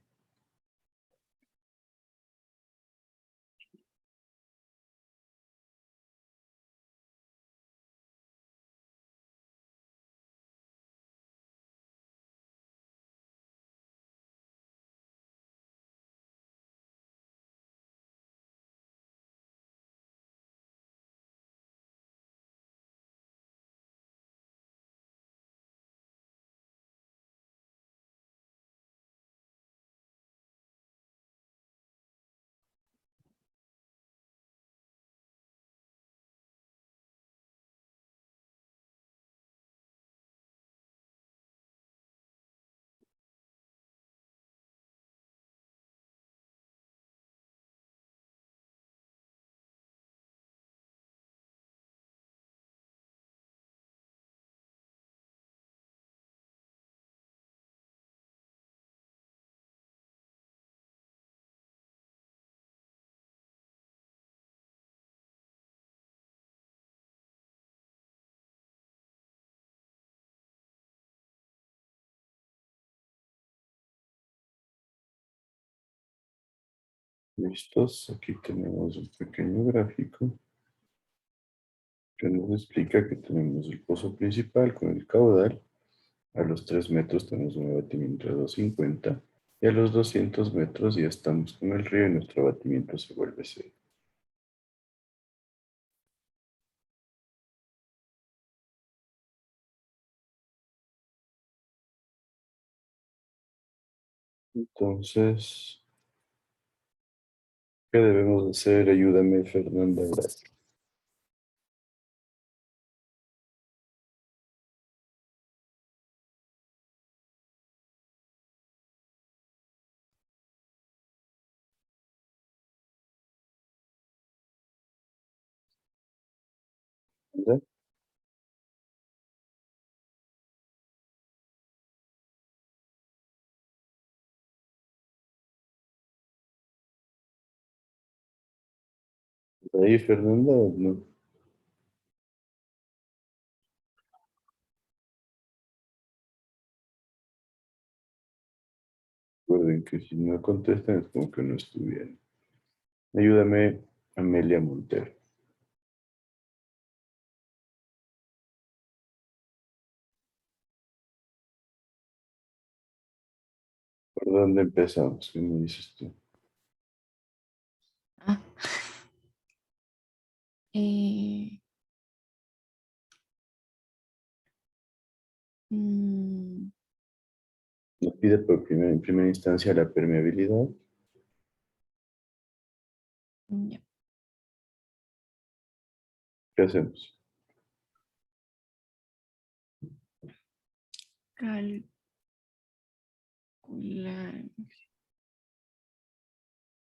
Listos, aquí tenemos un pequeño gráfico que nos explica que tenemos el pozo principal con el caudal. A los 3 metros tenemos un abatimiento de 250 y a los 200 metros ya estamos con el río y nuestro abatimiento se vuelve cero. Entonces, ¿qué debemos hacer? Ayúdame, Fernanda. Gracias. ¿Verdad? Ahí, Fernanda, no. Recuerden que si no contestan es como que no estuvieron. Ayúdame, Amelia Montero. ¿Por dónde empezamos? ¿Qué me dices tú? Ah. Eh, mm, Nos pide en primera instancia la permeabilidad. ya. ¿Qué hacemos? Calcular.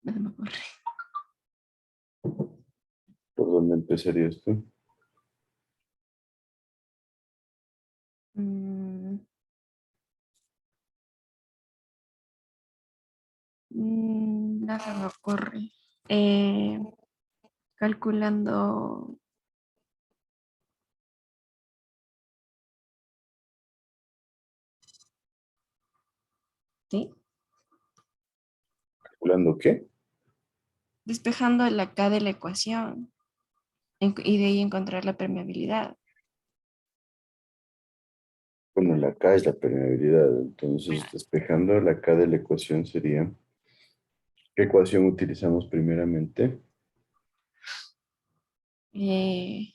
No se me ocurre. ¿Por dónde empezarías tú? Mm, no se me ocurre. Eh, calculando. ¿sí? ¿Calculando qué? Despejando la K de la ecuación y de ahí encontrar la permeabilidad. Bueno, la K es la permeabilidad. Entonces, despejando la K de la ecuación sería... ¿Qué ecuación utilizamos primeramente? Eh,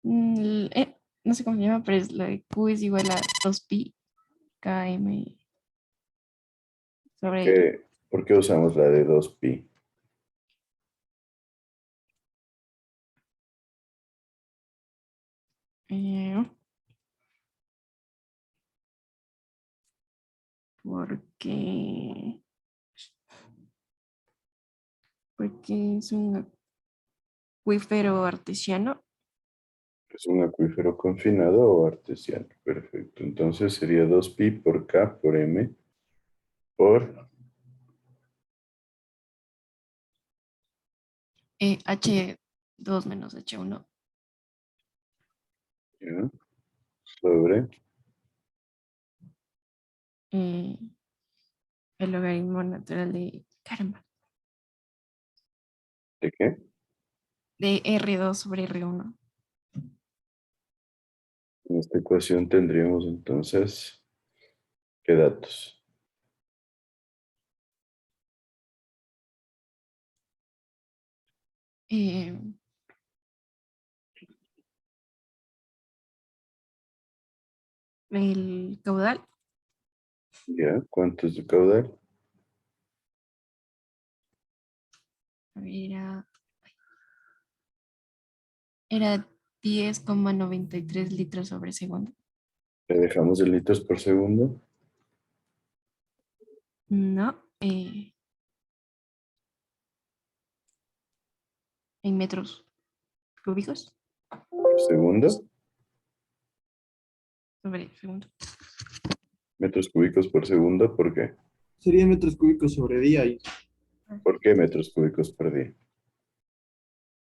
no sé cómo se llama, pero es la de Q es igual a 2pi km sobre... ¿Por qué usamos la de 2pi? eh, porque, porque es un acuífero artesiano. ¿Es un acuífero confinado o artesiano? Perfecto. Entonces sería 2pi por K por M por H2 menos H1. ¿ya? Sobre eh, el logaritmo natural de, caramba, ¿de qué? de R2 sobre R1. En esta ecuación tendríamos entonces, ¿qué datos? Eh, el caudal ¿Ya? ¿Cuánto es de caudal? era 10,93 litros sobre segundo. ¿Le dejamos en litros por segundo? No, en metros cúbicos ¿Por segundo? sobre segundo. ¿Metros cúbicos por segundo? ¿Por qué? Serían metros cúbicos sobre día, y ¿Por qué metros cúbicos por día?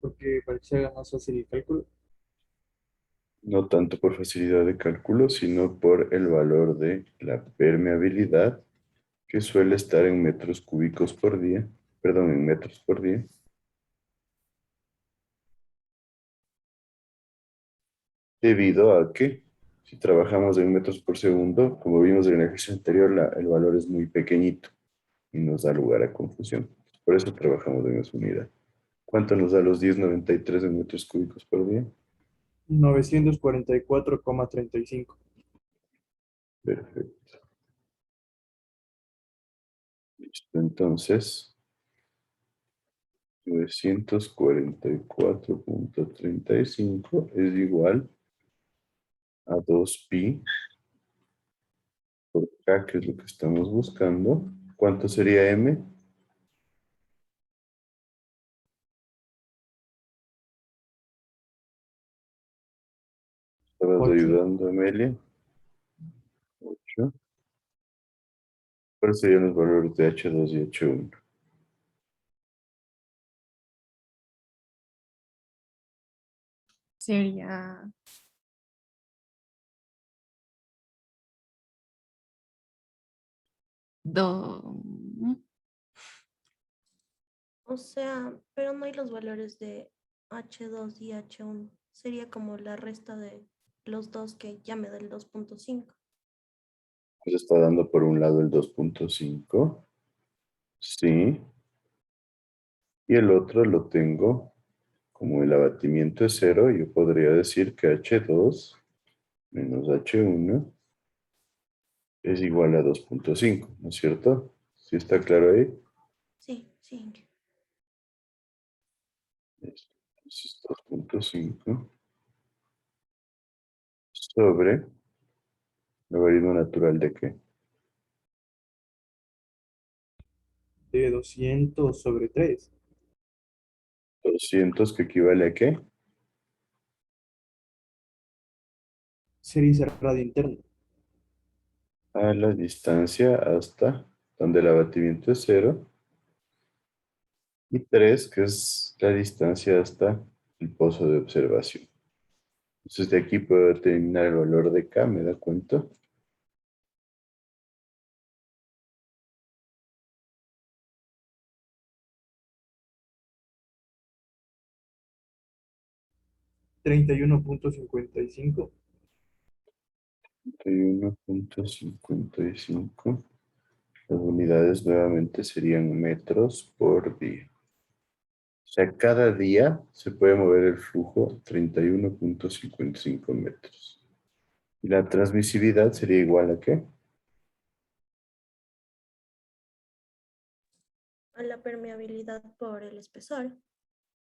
porque para que se haga más fácil el cálculo. No tanto por facilidad de cálculo, sino por el valor de la permeabilidad, que suele estar en metros cúbicos por día, perdón, en metros por día. Debido a que si trabajamos en metros por segundo, como vimos en el ejercicio anterior, el valor es muy pequeñito y nos da lugar a confusión. Por eso trabajamos en esa unidad. ¿Cuánto nos da los 10,93 en metros cúbicos por día? 944,35. Perfecto. Listo. Entonces, 944,35 es igual a 2pi por K, que es lo que estamos buscando. ¿Cuánto sería M? ¿Estabas 8. ayudando, Amelia? 8. ¿Cuáles serían los valores de H2 y H1? Sería do, O sea, pero no hay los valores de H2 y H1. Sería como la resta de los dos que ya me da el 2,5. Nos está dando por un lado el 2,5. Sí. Y el otro lo tengo como el abatimiento es cero. Yo podría decir que H2 menos H1 es igual a 2,5, ¿no es cierto? ¿Sí está claro ahí? Sí, sí. Listo. Entonces 2,5 sobre logaritmo natural de qué? De 200 sobre 3. 200, que equivale a qué? Serie cerrada interna. A la distancia hasta donde el abatimiento es cero. Y 3, que es la distancia hasta el pozo de observación. Entonces de aquí puedo determinar el valor de K, ¿me da cuenta? 31.55. 31.55. Las unidades nuevamente serían metros por día. O sea, cada día se puede mover el flujo 31.55 metros. ¿Y la transmisibilidad sería igual a qué? A la permeabilidad por el espesor.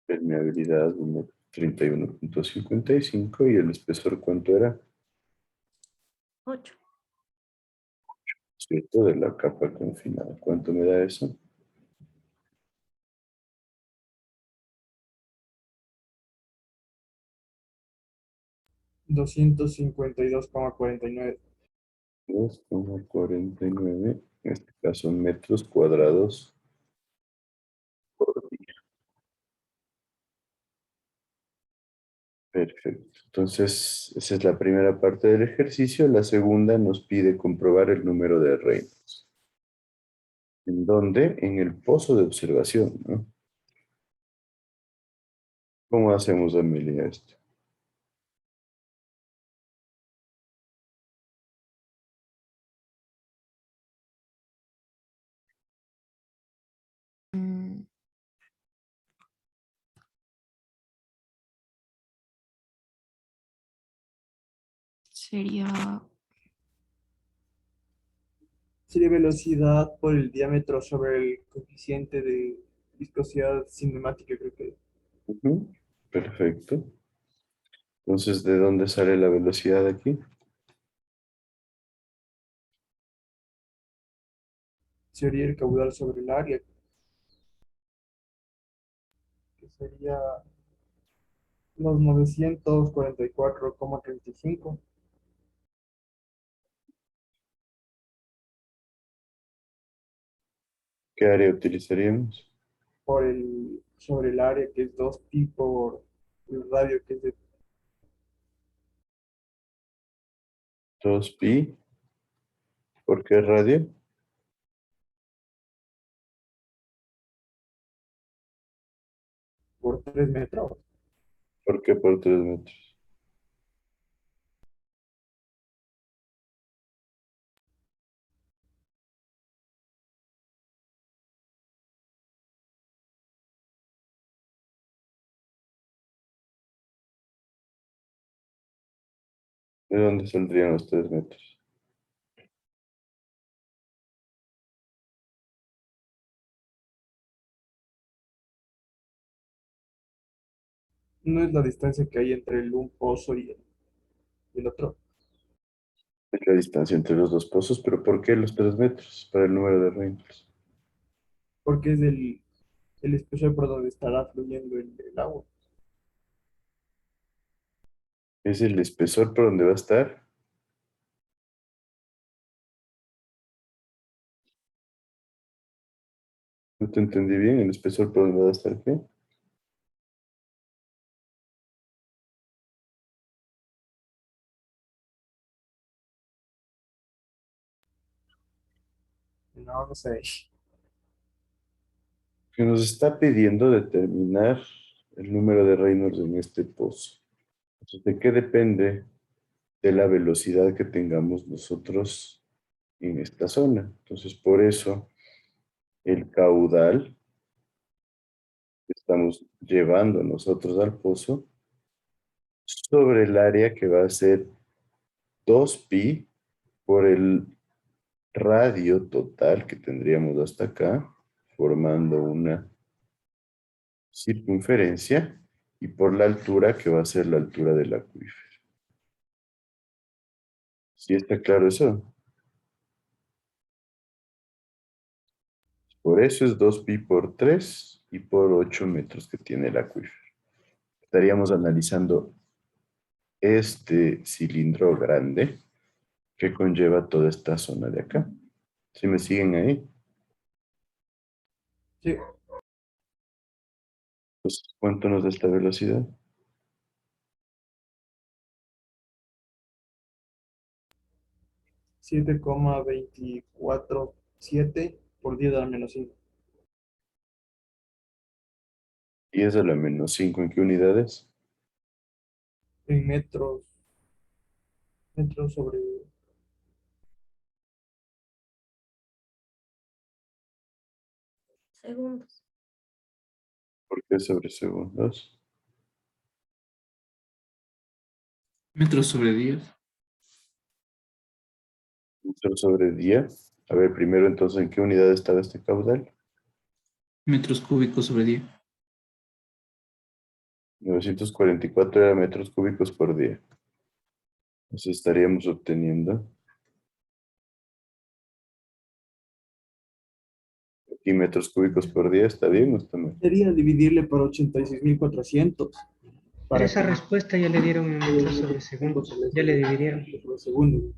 Permeabilidad 31.55 y el espesor, ¿cuánto era? 8. ¿Cierto? De la capa confinada. ¿Cuánto me da eso? 252,49. 2,49, en este caso metros cuadrados por día. Perfecto. Entonces, esa es la primera parte del ejercicio. La segunda nos pide comprobar el número de Reynolds. ¿En dónde? En el pozo de observación, ¿no? ¿Cómo hacemos, Amelia, esto? Mm, sería Sería velocidad por el diámetro sobre el coeficiente de viscosidad cinemática, creo que. Ujú. Perfecto. Entonces, ¿de dónde sale la velocidad aquí? Sería el caudal sobre el área, que sería los 944,35 ¿Qué área utilizaríamos? por el, sobre el área, que es 2pi por el radio, que es de 2pi. ¿Por qué radio? por 3 metros. ¿Por qué por 3 metros? ¿De dónde saldrían los 3 metros? No es la distancia que hay entre un pozo y el otro, Es la distancia entre los dos pozos, pero ¿por qué los 3 metros para el número de Reynolds? porque es el espesor por donde estará fluyendo el agua. ¿Es el espesor por donde va a estar? No te entendí bien, ¿el espesor por donde va a estar qué? No, no sé. Que nos está pidiendo determinar el número de Reynolds en este pozo. Entonces, ¿de qué depende? De la velocidad que tengamos nosotros en esta zona. Entonces, por eso, el caudal que estamos llevando nosotros al pozo sobre el área que va a ser 2pi por el radio total que tendríamos hasta acá, formando una circunferencia, y por la altura que va a ser la altura del acuífero. ¿Sí está claro eso? Por eso es 2pi por 3 y por 8 metros que tiene el acuífero. Estaríamos analizando este cilindro grande que conlleva toda esta zona de acá. ¿Sí me siguen ahí? Sí, Pues, ¿cuánto nos da esta velocidad? 7,247 por 10 a la menos 5. 10 a la menos 5, ¿en qué unidades? en metros sobre Segundos. ¿Por qué sobre segundos? Metros sobre días. Metros sobre día. A ver, primero entonces, ¿en qué unidad estaba este caudal? Metros cúbicos sobre día. 944 era metros cúbicos por día. Entonces estaríamos obteniendo aquí metros cúbicos por día. ¿Está bien o está mal? sería dividirle por 86.400 Pero para esa que respuesta ya le dieron en metros sobre segundos. Ya le dividieron. sobre segundo.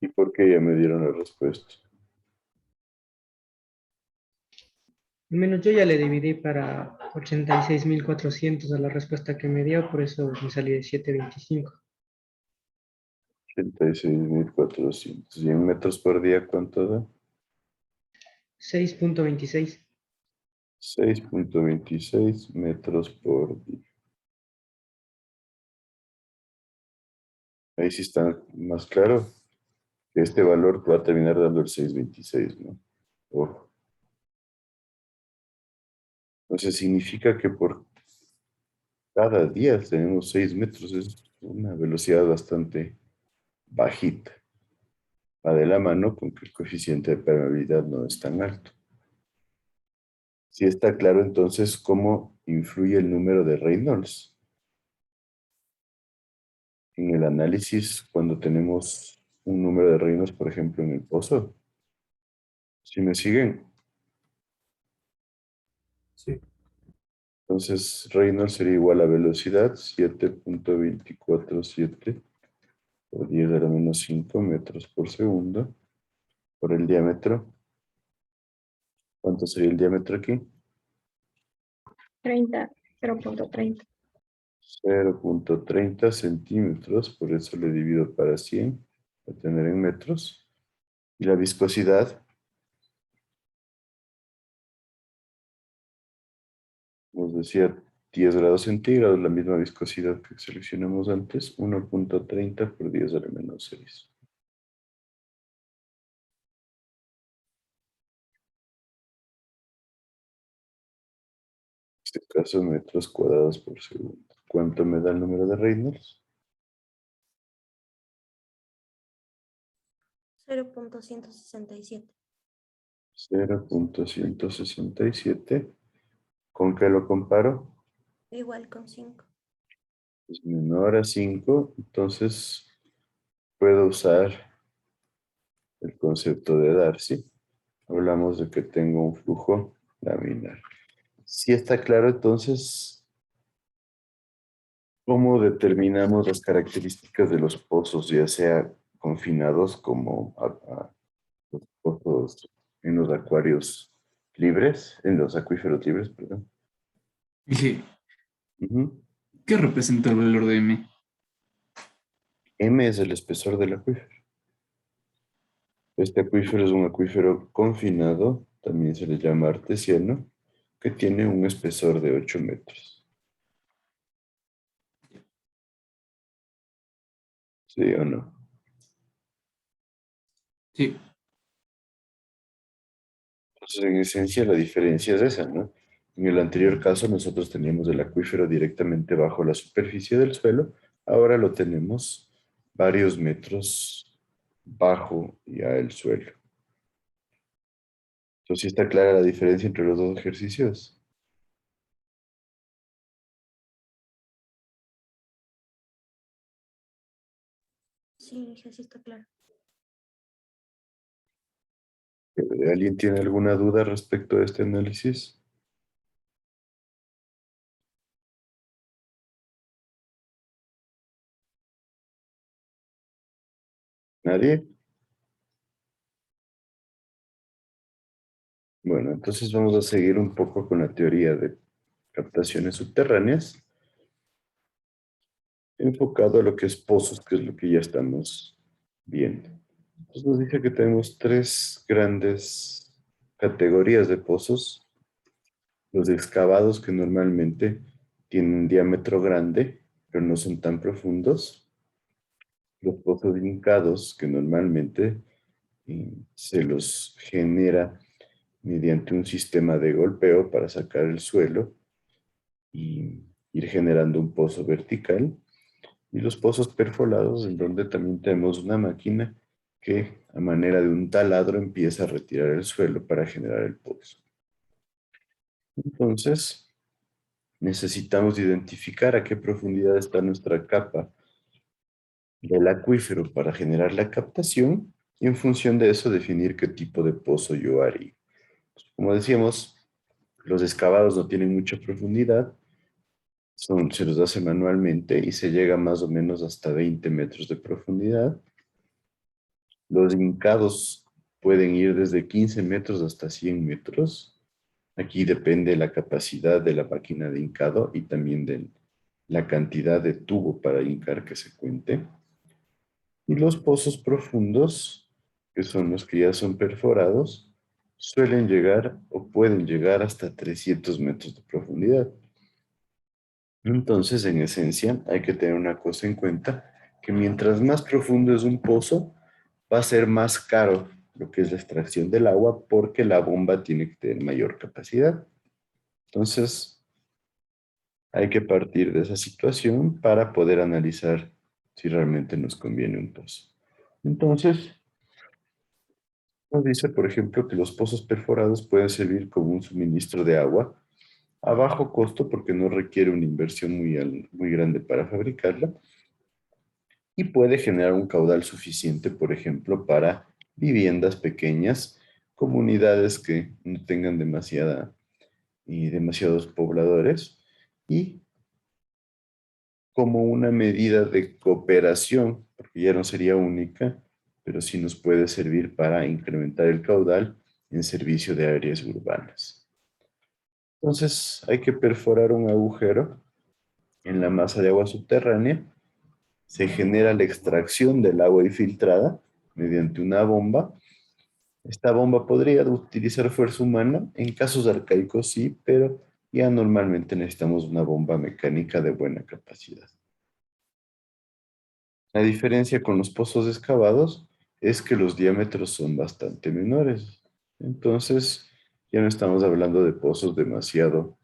¿Y por qué ya me dieron la respuesta? Al menos yo ya le dividí para 86.400 a la respuesta que me dio, por eso me salí de 725. 86.400. ¿Y en metros por día cuánto da? 6.26. 6.26 metros por día. Ahí sí está más claro que este valor va a terminar dando el 6.26, ¿no? Ojo. Entonces significa que por cada día tenemos 6 metros. Es una velocidad bastante bajita. Va de la mano con que el coeficiente de permeabilidad no es tan alto. Si está claro entonces cómo influye el número de Reynolds en el análisis cuando tenemos un número de Reynolds, por ejemplo, en el pozo. ¿Sí me siguen? Sí. Entonces, Reynolds sería igual a velocidad 7.247 por 10 a la menos 5 metros por segundo por el diámetro. ¿Cuánto sería el diámetro aquí? 30, 0.30. 0.30 centímetros, por eso le divido para 100, para tener en metros. Y la viscosidad, nos decía 10 grados centígrados, la misma viscosidad que seleccionamos antes, 1.30 por 10 a la menos 6. En este caso, metros cuadrados por segundo. ¿Cuánto me da el número de Reynolds? 0.167. 0.167. ¿Con qué lo comparo? Igual con 5. Es menor a 5, entonces puedo usar el concepto de Darcy. Hablamos de que tengo un flujo laminar. Si está claro, entonces, ¿cómo determinamos las características de los pozos, ya sea confinados como a los pozos en los acuarios libres, en los acuíferos libres, perdón? Dije, Ujú. ¿qué representa el valor de M? M es el espesor del acuífero. Este acuífero es un acuífero confinado, también se le llama artesiano, que tiene un espesor de 8 metros. ¿Sí o no? Sí. Entonces, en esencia, la diferencia es esa, ¿no? En el anterior caso, nosotros teníamos el acuífero directamente bajo la superficie del suelo. Ahora lo tenemos varios metros bajo ya el suelo. Entonces, ¿sí está clara la diferencia entre los dos ejercicios? Sí, sí está claro. ¿Alguien tiene alguna duda respecto a este análisis? ¿Nadie? Bueno, entonces vamos a seguir un poco con la teoría de captaciones subterráneas, enfocado a lo que es pozos, que es lo que ya estamos viendo. Entonces nos dice que tenemos tres grandes categorías de pozos. Los excavados, que normalmente tienen un diámetro grande, pero no son tan profundos. Los pozos hincados, que normalmente se los genera mediante un sistema de golpeo para sacar el suelo y ir generando un pozo vertical. Y los pozos perforados, en donde también tenemos una máquina que a manera de un taladro empieza a retirar el suelo para generar el pozo. Entonces, necesitamos identificar a qué profundidad está nuestra capa del acuífero para generar la captación y en función de eso definir qué tipo de pozo yo haría. Como decíamos, los excavados no tienen mucha profundidad, se los hace manualmente y se llega más o menos hasta 20 metros de profundidad. Los hincados pueden ir desde 15 metros hasta 100 metros. Aquí depende la capacidad de la máquina de hincado y también de la cantidad de tubo para hincar que se cuente. Y los pozos profundos, que son los que ya son perforados, suelen llegar o pueden llegar hasta 300 metros de profundidad. Entonces, en esencia, hay que tener una cosa en cuenta, que mientras más profundo es un pozo, va a ser más caro lo que es la extracción del agua porque la bomba tiene que tener mayor capacidad. Entonces, hay que partir de esa situación para poder analizar si realmente nos conviene un pozo. Entonces, nos dice, por ejemplo, que los pozos perforados pueden servir como un suministro de agua a bajo costo porque no requiere una inversión muy grande para fabricarla y puede generar un caudal suficiente, por ejemplo, para viviendas pequeñas, comunidades que no tengan demasiados pobladores y como una medida de cooperación, porque ya no sería única, pero sí nos puede servir para incrementar el caudal en servicio de áreas urbanas. Entonces hay que perforar un agujero en la masa de agua subterránea, se genera la extracción del agua infiltrada mediante una bomba. Esta bomba podría utilizar fuerza humana, en casos arcaicos sí, pero ya normalmente necesitamos una bomba mecánica de buena capacidad. La diferencia con los pozos excavados es que los diámetros son bastante menores. Entonces, ya no estamos hablando de pozos demasiado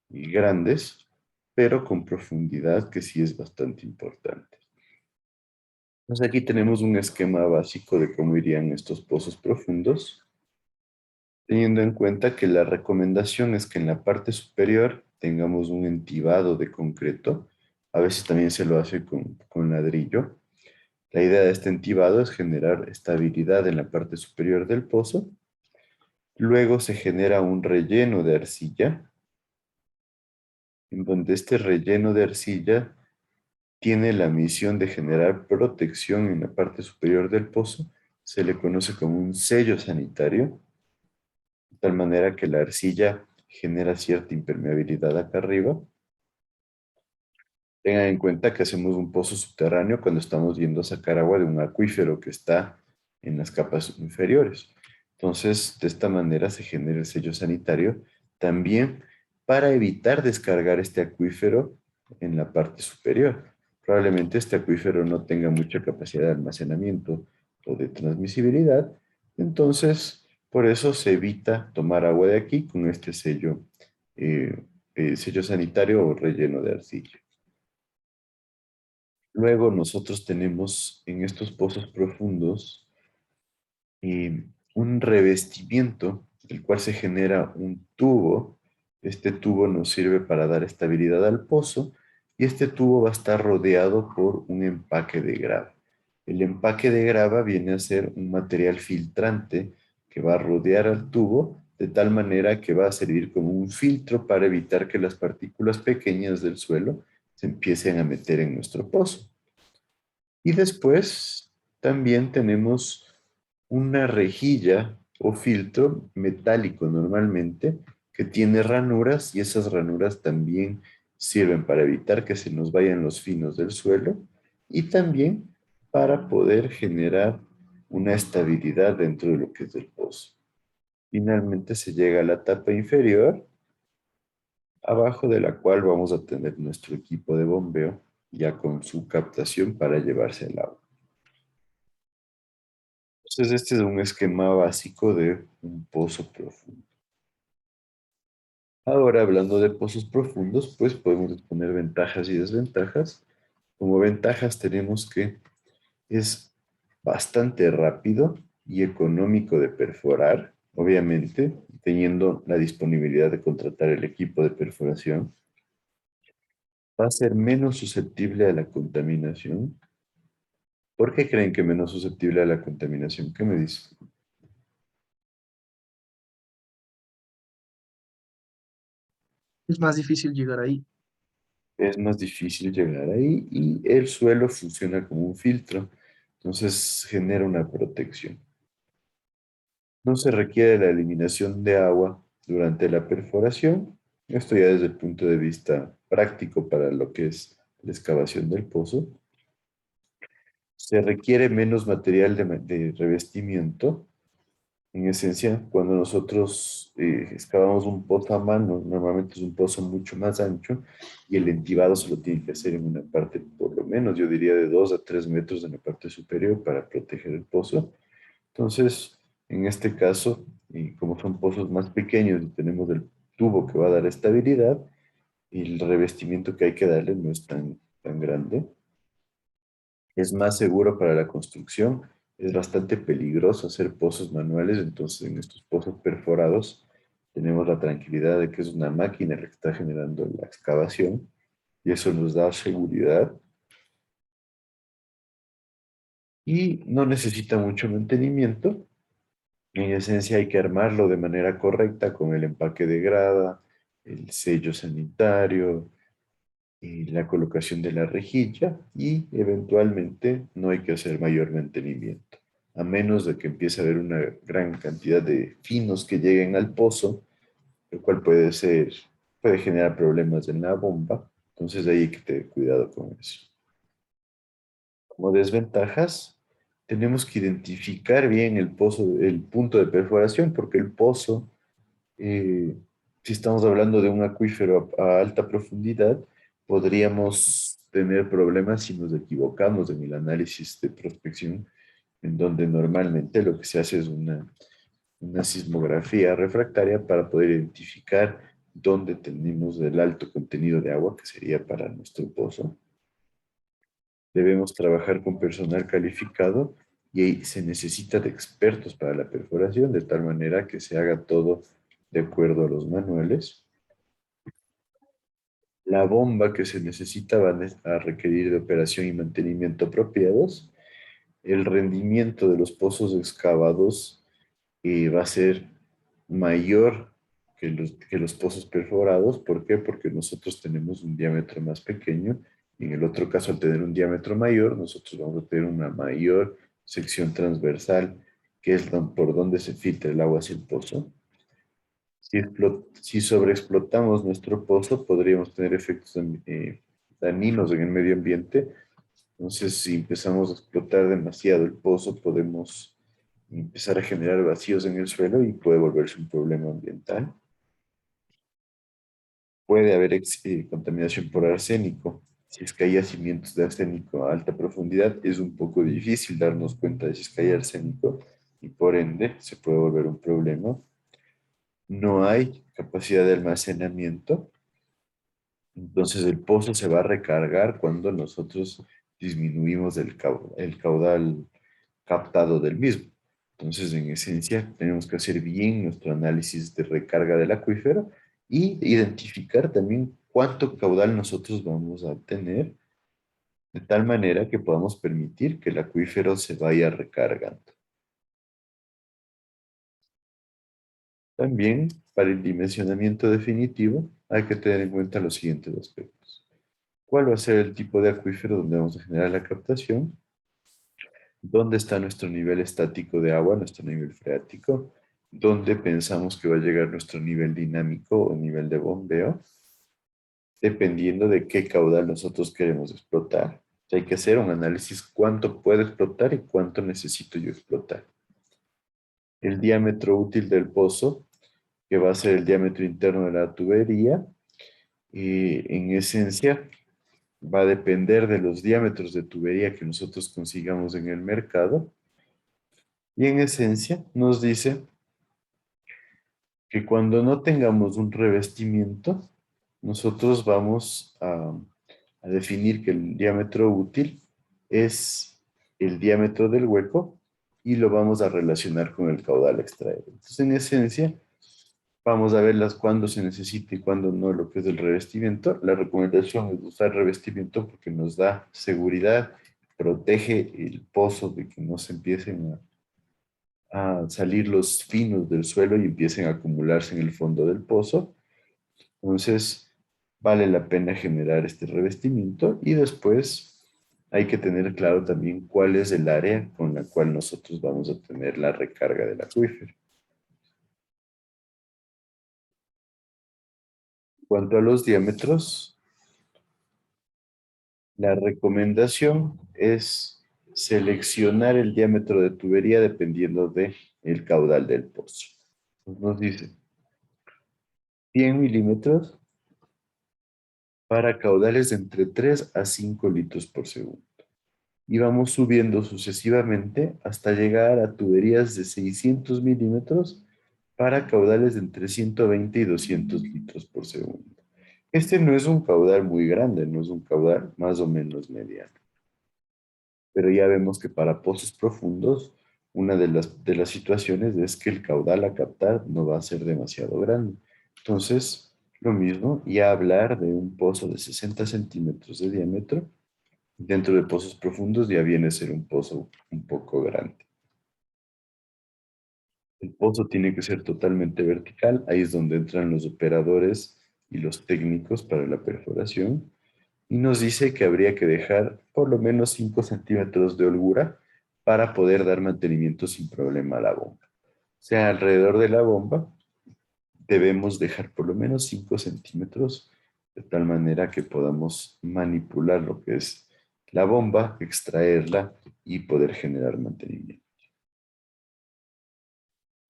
grandes, pero con profundidad que sí es bastante importante. Entonces aquí tenemos un esquema básico de cómo irían estos pozos profundos, teniendo en cuenta que la recomendación es que en la parte superior tengamos un entibado de concreto. A veces también se lo hace con ladrillo. La idea de este entibado es generar estabilidad en la parte superior del pozo. Luego se genera un relleno de arcilla, en donde este relleno de arcilla tiene la misión de generar protección en la parte superior del pozo. Se le conoce como un sello sanitario, de tal manera que la arcilla genera cierta impermeabilidad acá arriba. Tengan en cuenta que hacemos un pozo subterráneo cuando estamos yendo a sacar agua de un acuífero que está en las capas inferiores. Entonces, de esta manera se genera el sello sanitario también para evitar descargar este acuífero en la parte superior. Probablemente este acuífero no tenga mucha capacidad de almacenamiento o de transmisibilidad, entonces por eso se evita tomar agua de aquí con este sello sanitario o relleno de arcilla. Luego nosotros tenemos en estos pozos profundos un revestimiento, el cual se genera un tubo. Este tubo nos sirve para dar estabilidad al pozo y este tubo va a estar rodeado por un empaque de grava. El empaque de grava viene a ser un material filtrante que va a rodear al tubo de tal manera que va a servir como un filtro para evitar que las partículas pequeñas del suelo se empiecen a meter en nuestro pozo. Y después también tenemos una rejilla o filtro metálico normalmente que tiene ranuras y esas ranuras también sirven para evitar que se nos vayan los finos del suelo y también para poder generar una estabilidad dentro de lo que es el pozo. Finalmente se llega a la tapa inferior, abajo de la cual vamos a tener nuestro equipo de bombeo ya con su captación para llevarse el agua. Entonces, este es un esquema básico de un pozo profundo. Ahora, hablando de pozos profundos, pues podemos exponer ventajas y desventajas. Como ventajas tenemos que es bastante rápido y económico de perforar, obviamente, teniendo la disponibilidad de contratar el equipo de perforación. Va a ser menos susceptible a la contaminación. ¿Por qué creen que menos susceptible a la contaminación? ¿Qué me dicen? Es más difícil llegar ahí. Es más difícil llegar ahí y el suelo funciona como un filtro, entonces genera una protección. No se requiere la eliminación de agua durante la perforación. Esto ya desde el punto de vista práctico para lo que es la excavación del pozo. Se requiere menos material de revestimiento. En esencia, cuando nosotros excavamos un pozo a mano, normalmente es un pozo mucho más ancho y el entibado se lo tiene que hacer en una parte, por lo menos, yo diría de 2 a 3 metros en la parte superior para proteger el pozo. Entonces, en este caso, y como son pozos más pequeños y tenemos el tubo que va a dar estabilidad, y el revestimiento que hay que darle no es tan grande. Es más seguro para la construcción, es bastante peligroso hacer pozos manuales, entonces en estos pozos perforados tenemos la tranquilidad de que es una máquina la que está generando la excavación y eso nos da seguridad y no necesita mucho mantenimiento. En esencia hay que armarlo de manera correcta con el empaque de grada, el sello sanitario, y la colocación de la rejilla y eventualmente no hay que hacer mayor mantenimiento. A menos de que empiece a haber una gran cantidad de finos que lleguen al pozo, lo cual puede generar problemas en la bomba. Entonces ahí hay que tener cuidado con eso. Como desventajas, tenemos que identificar bien el pozo, el punto de perforación, porque el pozo, si estamos hablando de un acuífero a alta profundidad, podríamos tener problemas si nos equivocamos en el análisis de prospección, en donde normalmente lo que se hace es una sismografía refractaria para poder identificar dónde tenemos el alto contenido de agua, que sería para nuestro pozo. Debemos trabajar con personal calificado y ahí se necesita de expertos para la perforación, de tal manera que se haga todo de acuerdo a los manuales. La bomba que se necesita va a requerir de operación y mantenimiento apropiados. El rendimiento de los pozos excavados va a ser mayor que los pozos perforados. ¿Por qué? Porque nosotros tenemos un diámetro más pequeño. Y en el otro caso, al tener un diámetro mayor, nosotros vamos a tener una mayor sección transversal, que es por donde se filtra el agua hacia el pozo. Si sobreexplotamos nuestro pozo, podríamos tener efectos dañinos en el medio ambiente. Entonces, si empezamos a explotar demasiado el pozo, podemos empezar a generar vacíos en el suelo y puede volverse un problema ambiental. Puede haber contaminación por arsénico. Si es que hay yacimientos de arsénico a alta profundidad, es un poco difícil darnos cuenta de si es que hay arsénico y por ende se puede volver un problema. No hay capacidad de almacenamiento, entonces el pozo se va a recargar cuando nosotros disminuimos el caudal captado del mismo. Entonces, en esencia, tenemos que hacer bien nuestro análisis de recarga del acuífero y identificar también cuánto caudal nosotros vamos a tener, de tal manera que podamos permitir que el acuífero se vaya recargando. También, para el dimensionamiento definitivo, hay que tener en cuenta los siguientes aspectos. ¿Cuál va a ser el tipo de acuífero donde vamos a generar la captación? ¿Dónde está nuestro nivel estático de agua, nuestro nivel freático? ¿Dónde pensamos que va a llegar nuestro nivel dinámico o nivel de bombeo? Dependiendo de qué caudal nosotros queremos explotar. Hay que hacer un análisis cuánto puedo explotar y cuánto necesito yo explotar. El diámetro útil del pozo, que va a ser el diámetro interno de la tubería, en esencia va a depender de los diámetros de tubería que nosotros consigamos en el mercado. Y en esencia nos dice que cuando no tengamos un revestimiento, nosotros vamos a definir que el diámetro útil es el diámetro del hueco y lo vamos a relacionar con el caudal a extraer. Entonces, en esencia, vamos a verlas cuándo se necesita y cuándo no lo que es el revestimiento. La recomendación es usar revestimiento porque nos da seguridad, protege el pozo de que no se empiecen a salir los finos del suelo y empiecen a acumularse en el fondo del pozo. Entonces, vale la pena generar este revestimiento y después hay que tener claro también cuál es el área con la cual nosotros vamos a tener la recarga del acuífero. En cuanto a los diámetros, la recomendación es seleccionar el diámetro de tubería dependiendo del caudal del pozo. Nos dice 100 milímetros para caudales de entre 3 a 5 litros por segundo. Y vamos subiendo sucesivamente hasta llegar a tuberías de 600 milímetros para caudales de entre 120 y 200 litros por segundo. Este no es un caudal muy grande, no es un caudal más o menos mediano. Pero ya vemos que para pozos profundos, una de las situaciones es que el caudal a captar no va a ser demasiado grande. Entonces, lo mismo, ya hablar de un pozo de 60 centímetros de diámetro, dentro de pozos profundos ya viene a ser un pozo un poco grande. El pozo tiene que ser totalmente vertical, ahí es donde entran los operadores y los técnicos para la perforación. Y nos dice que habría que dejar por lo menos 5 centímetros de holgura para poder dar mantenimiento sin problema a la bomba. O sea, alrededor de la bomba debemos dejar por lo menos 5 centímetros de tal manera que podamos manipular lo que es la bomba, extraerla y poder generar mantenimiento.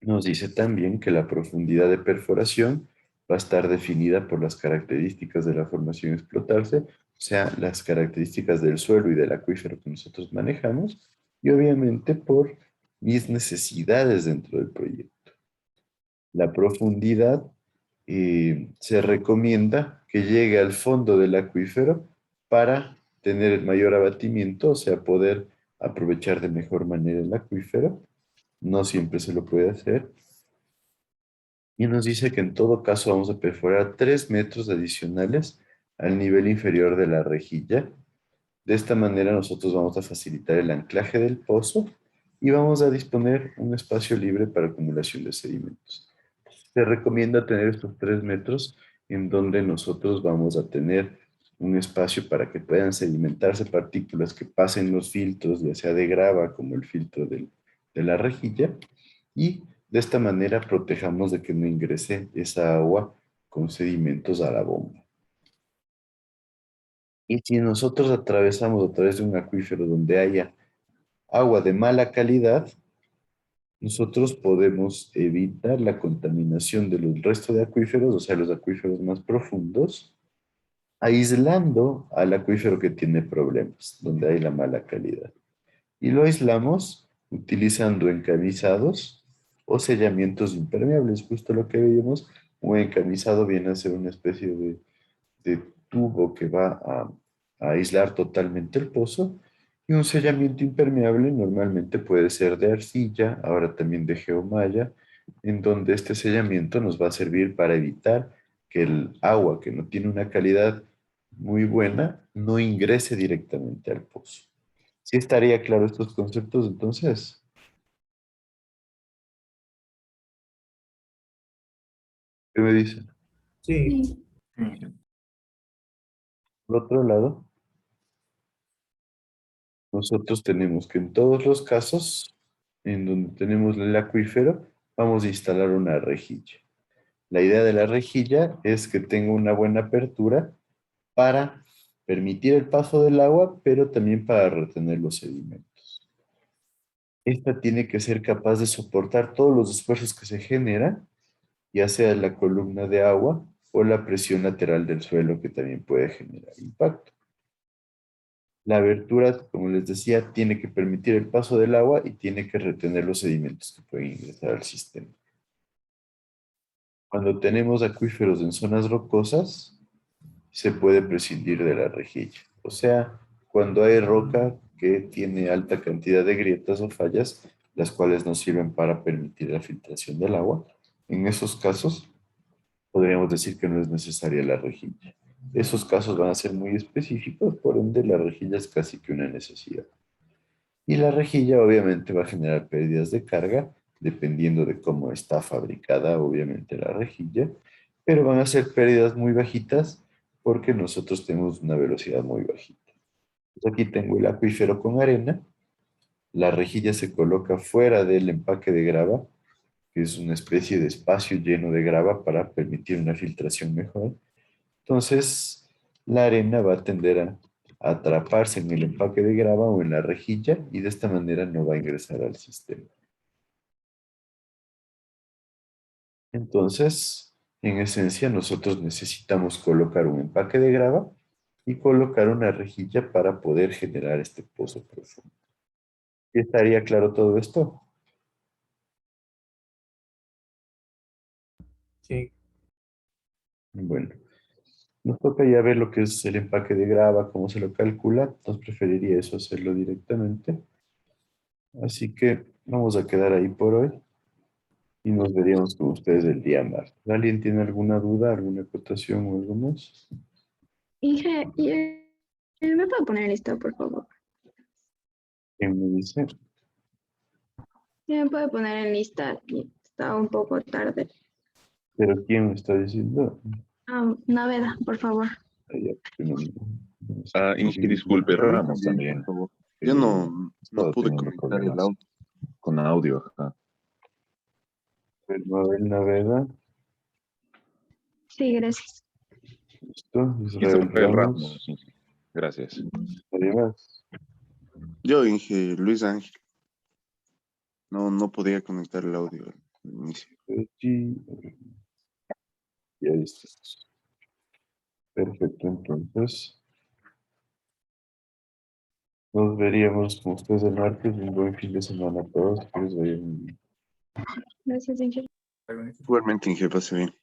Nos dice también que la profundidad de perforación va a estar definida por las características de la formación a explotarse, o sea, las características del suelo y del acuífero que nosotros manejamos, y obviamente por mis necesidades dentro del proyecto. La profundidad se recomienda que llegue al fondo del acuífero para tener el mayor abatimiento, o sea, poder aprovechar de mejor manera el acuífero. No siempre se lo puede hacer. Y nos dice que en todo caso vamos a perforar 3 metros adicionales al nivel inferior de la rejilla. De esta manera nosotros vamos a facilitar el anclaje del pozo y vamos a disponer un espacio libre para acumulación de sedimentos. Se recomienda tener estos 3 metros en donde nosotros vamos a tener un espacio para que puedan sedimentarse partículas que pasen los filtros, ya sea de grava como el filtro de la rejilla, y de esta manera protejamos de que no ingrese esa agua con sedimentos a la bomba. Y si nosotros atravesamos a través de un acuífero donde haya agua de mala calidad, nosotros podemos evitar la contaminación del resto de acuíferos, o sea, los acuíferos más profundos, aislando al acuífero que tiene problemas, donde hay la mala calidad. Y lo aislamos utilizando encamisados o sellamientos impermeables, justo lo que veíamos. Un encamisado viene a ser una especie de tubo que va a aislar totalmente el pozo, y un sellamiento impermeable normalmente puede ser de arcilla, ahora también de geomalla, en donde este sellamiento nos va a servir para evitar que el agua que no tiene una calidad muy buena no ingrese directamente al pozo. ¿Sí estaría claro estos conceptos entonces? ¿Qué me dicen? Sí, Por otro lado, nosotros tenemos que en todos los casos en donde tenemos el acuífero, vamos a instalar una rejilla. La idea de la rejilla es que tenga una buena apertura para permitir el paso del agua, pero también para retener los sedimentos. Esta tiene que ser capaz de soportar todos los esfuerzos que se generan, ya sea la columna de agua o la presión lateral del suelo que también puede generar impacto. La abertura, como les decía, tiene que permitir el paso del agua y tiene que retener los sedimentos que pueden ingresar al sistema. Cuando tenemos acuíferos en zonas rocosas, se puede prescindir de la rejilla. O sea, cuando hay roca que tiene alta cantidad de grietas o fallas, las cuales nos sirven para permitir la filtración del agua, en esos casos podríamos decir que no es necesaria la rejilla. Esos casos van a ser muy específicos, por ende la rejilla es casi que una necesidad. Y la rejilla obviamente va a generar pérdidas de carga, dependiendo de cómo está fabricada obviamente la rejilla, pero van a ser pérdidas muy bajitas porque nosotros tenemos una velocidad muy bajita. Pues aquí tengo el acuífero con arena, la rejilla se coloca fuera del empaque de grava, que es una especie de espacio lleno de grava para permitir una filtración mejor. Entonces, la arena va a tender a atraparse en el empaque de grava o en la rejilla y de esta manera no va a ingresar al sistema. Entonces, en esencia, nosotros necesitamos colocar un empaque de grava y colocar una rejilla para poder generar este pozo profundo. ¿Y estaría claro todo esto? Sí. Bueno, nos toca ya ver lo que es el empaque de grava, cómo se lo calcula. Entonces preferiría eso hacerlo directamente. Así que vamos a quedar ahí por hoy y nos veríamos con ustedes el día martes. ¿Alguien tiene alguna duda, alguna acotación o algo más? Inge, ¿me puedo poner listo, por favor? ¿Quién me dice? Sí, me puede poner en lista. Está un poco tarde. ¿Pero quién me está diciendo? Naveda, por favor. Inge, disculpe, Ramos repítame, por también. favor. Yo no pude teniendo conectar el problemas audio. con audio. Ajá. Mabel Naveda. Sí, gracias. Listo. Israel Israel Ramos. Ramos. Gracias. ¿Nadie más? Yo, Inge, Luis Ángel. No podía conectar el audio al inicio. Aquí. Y ahí está. Perfecto, entonces. Nos veríamos con ustedes el martes. Un buen fin de semana a todos. Que les vaya muy bien. Gracias, Inge. Igualmente, Inge, pase bien.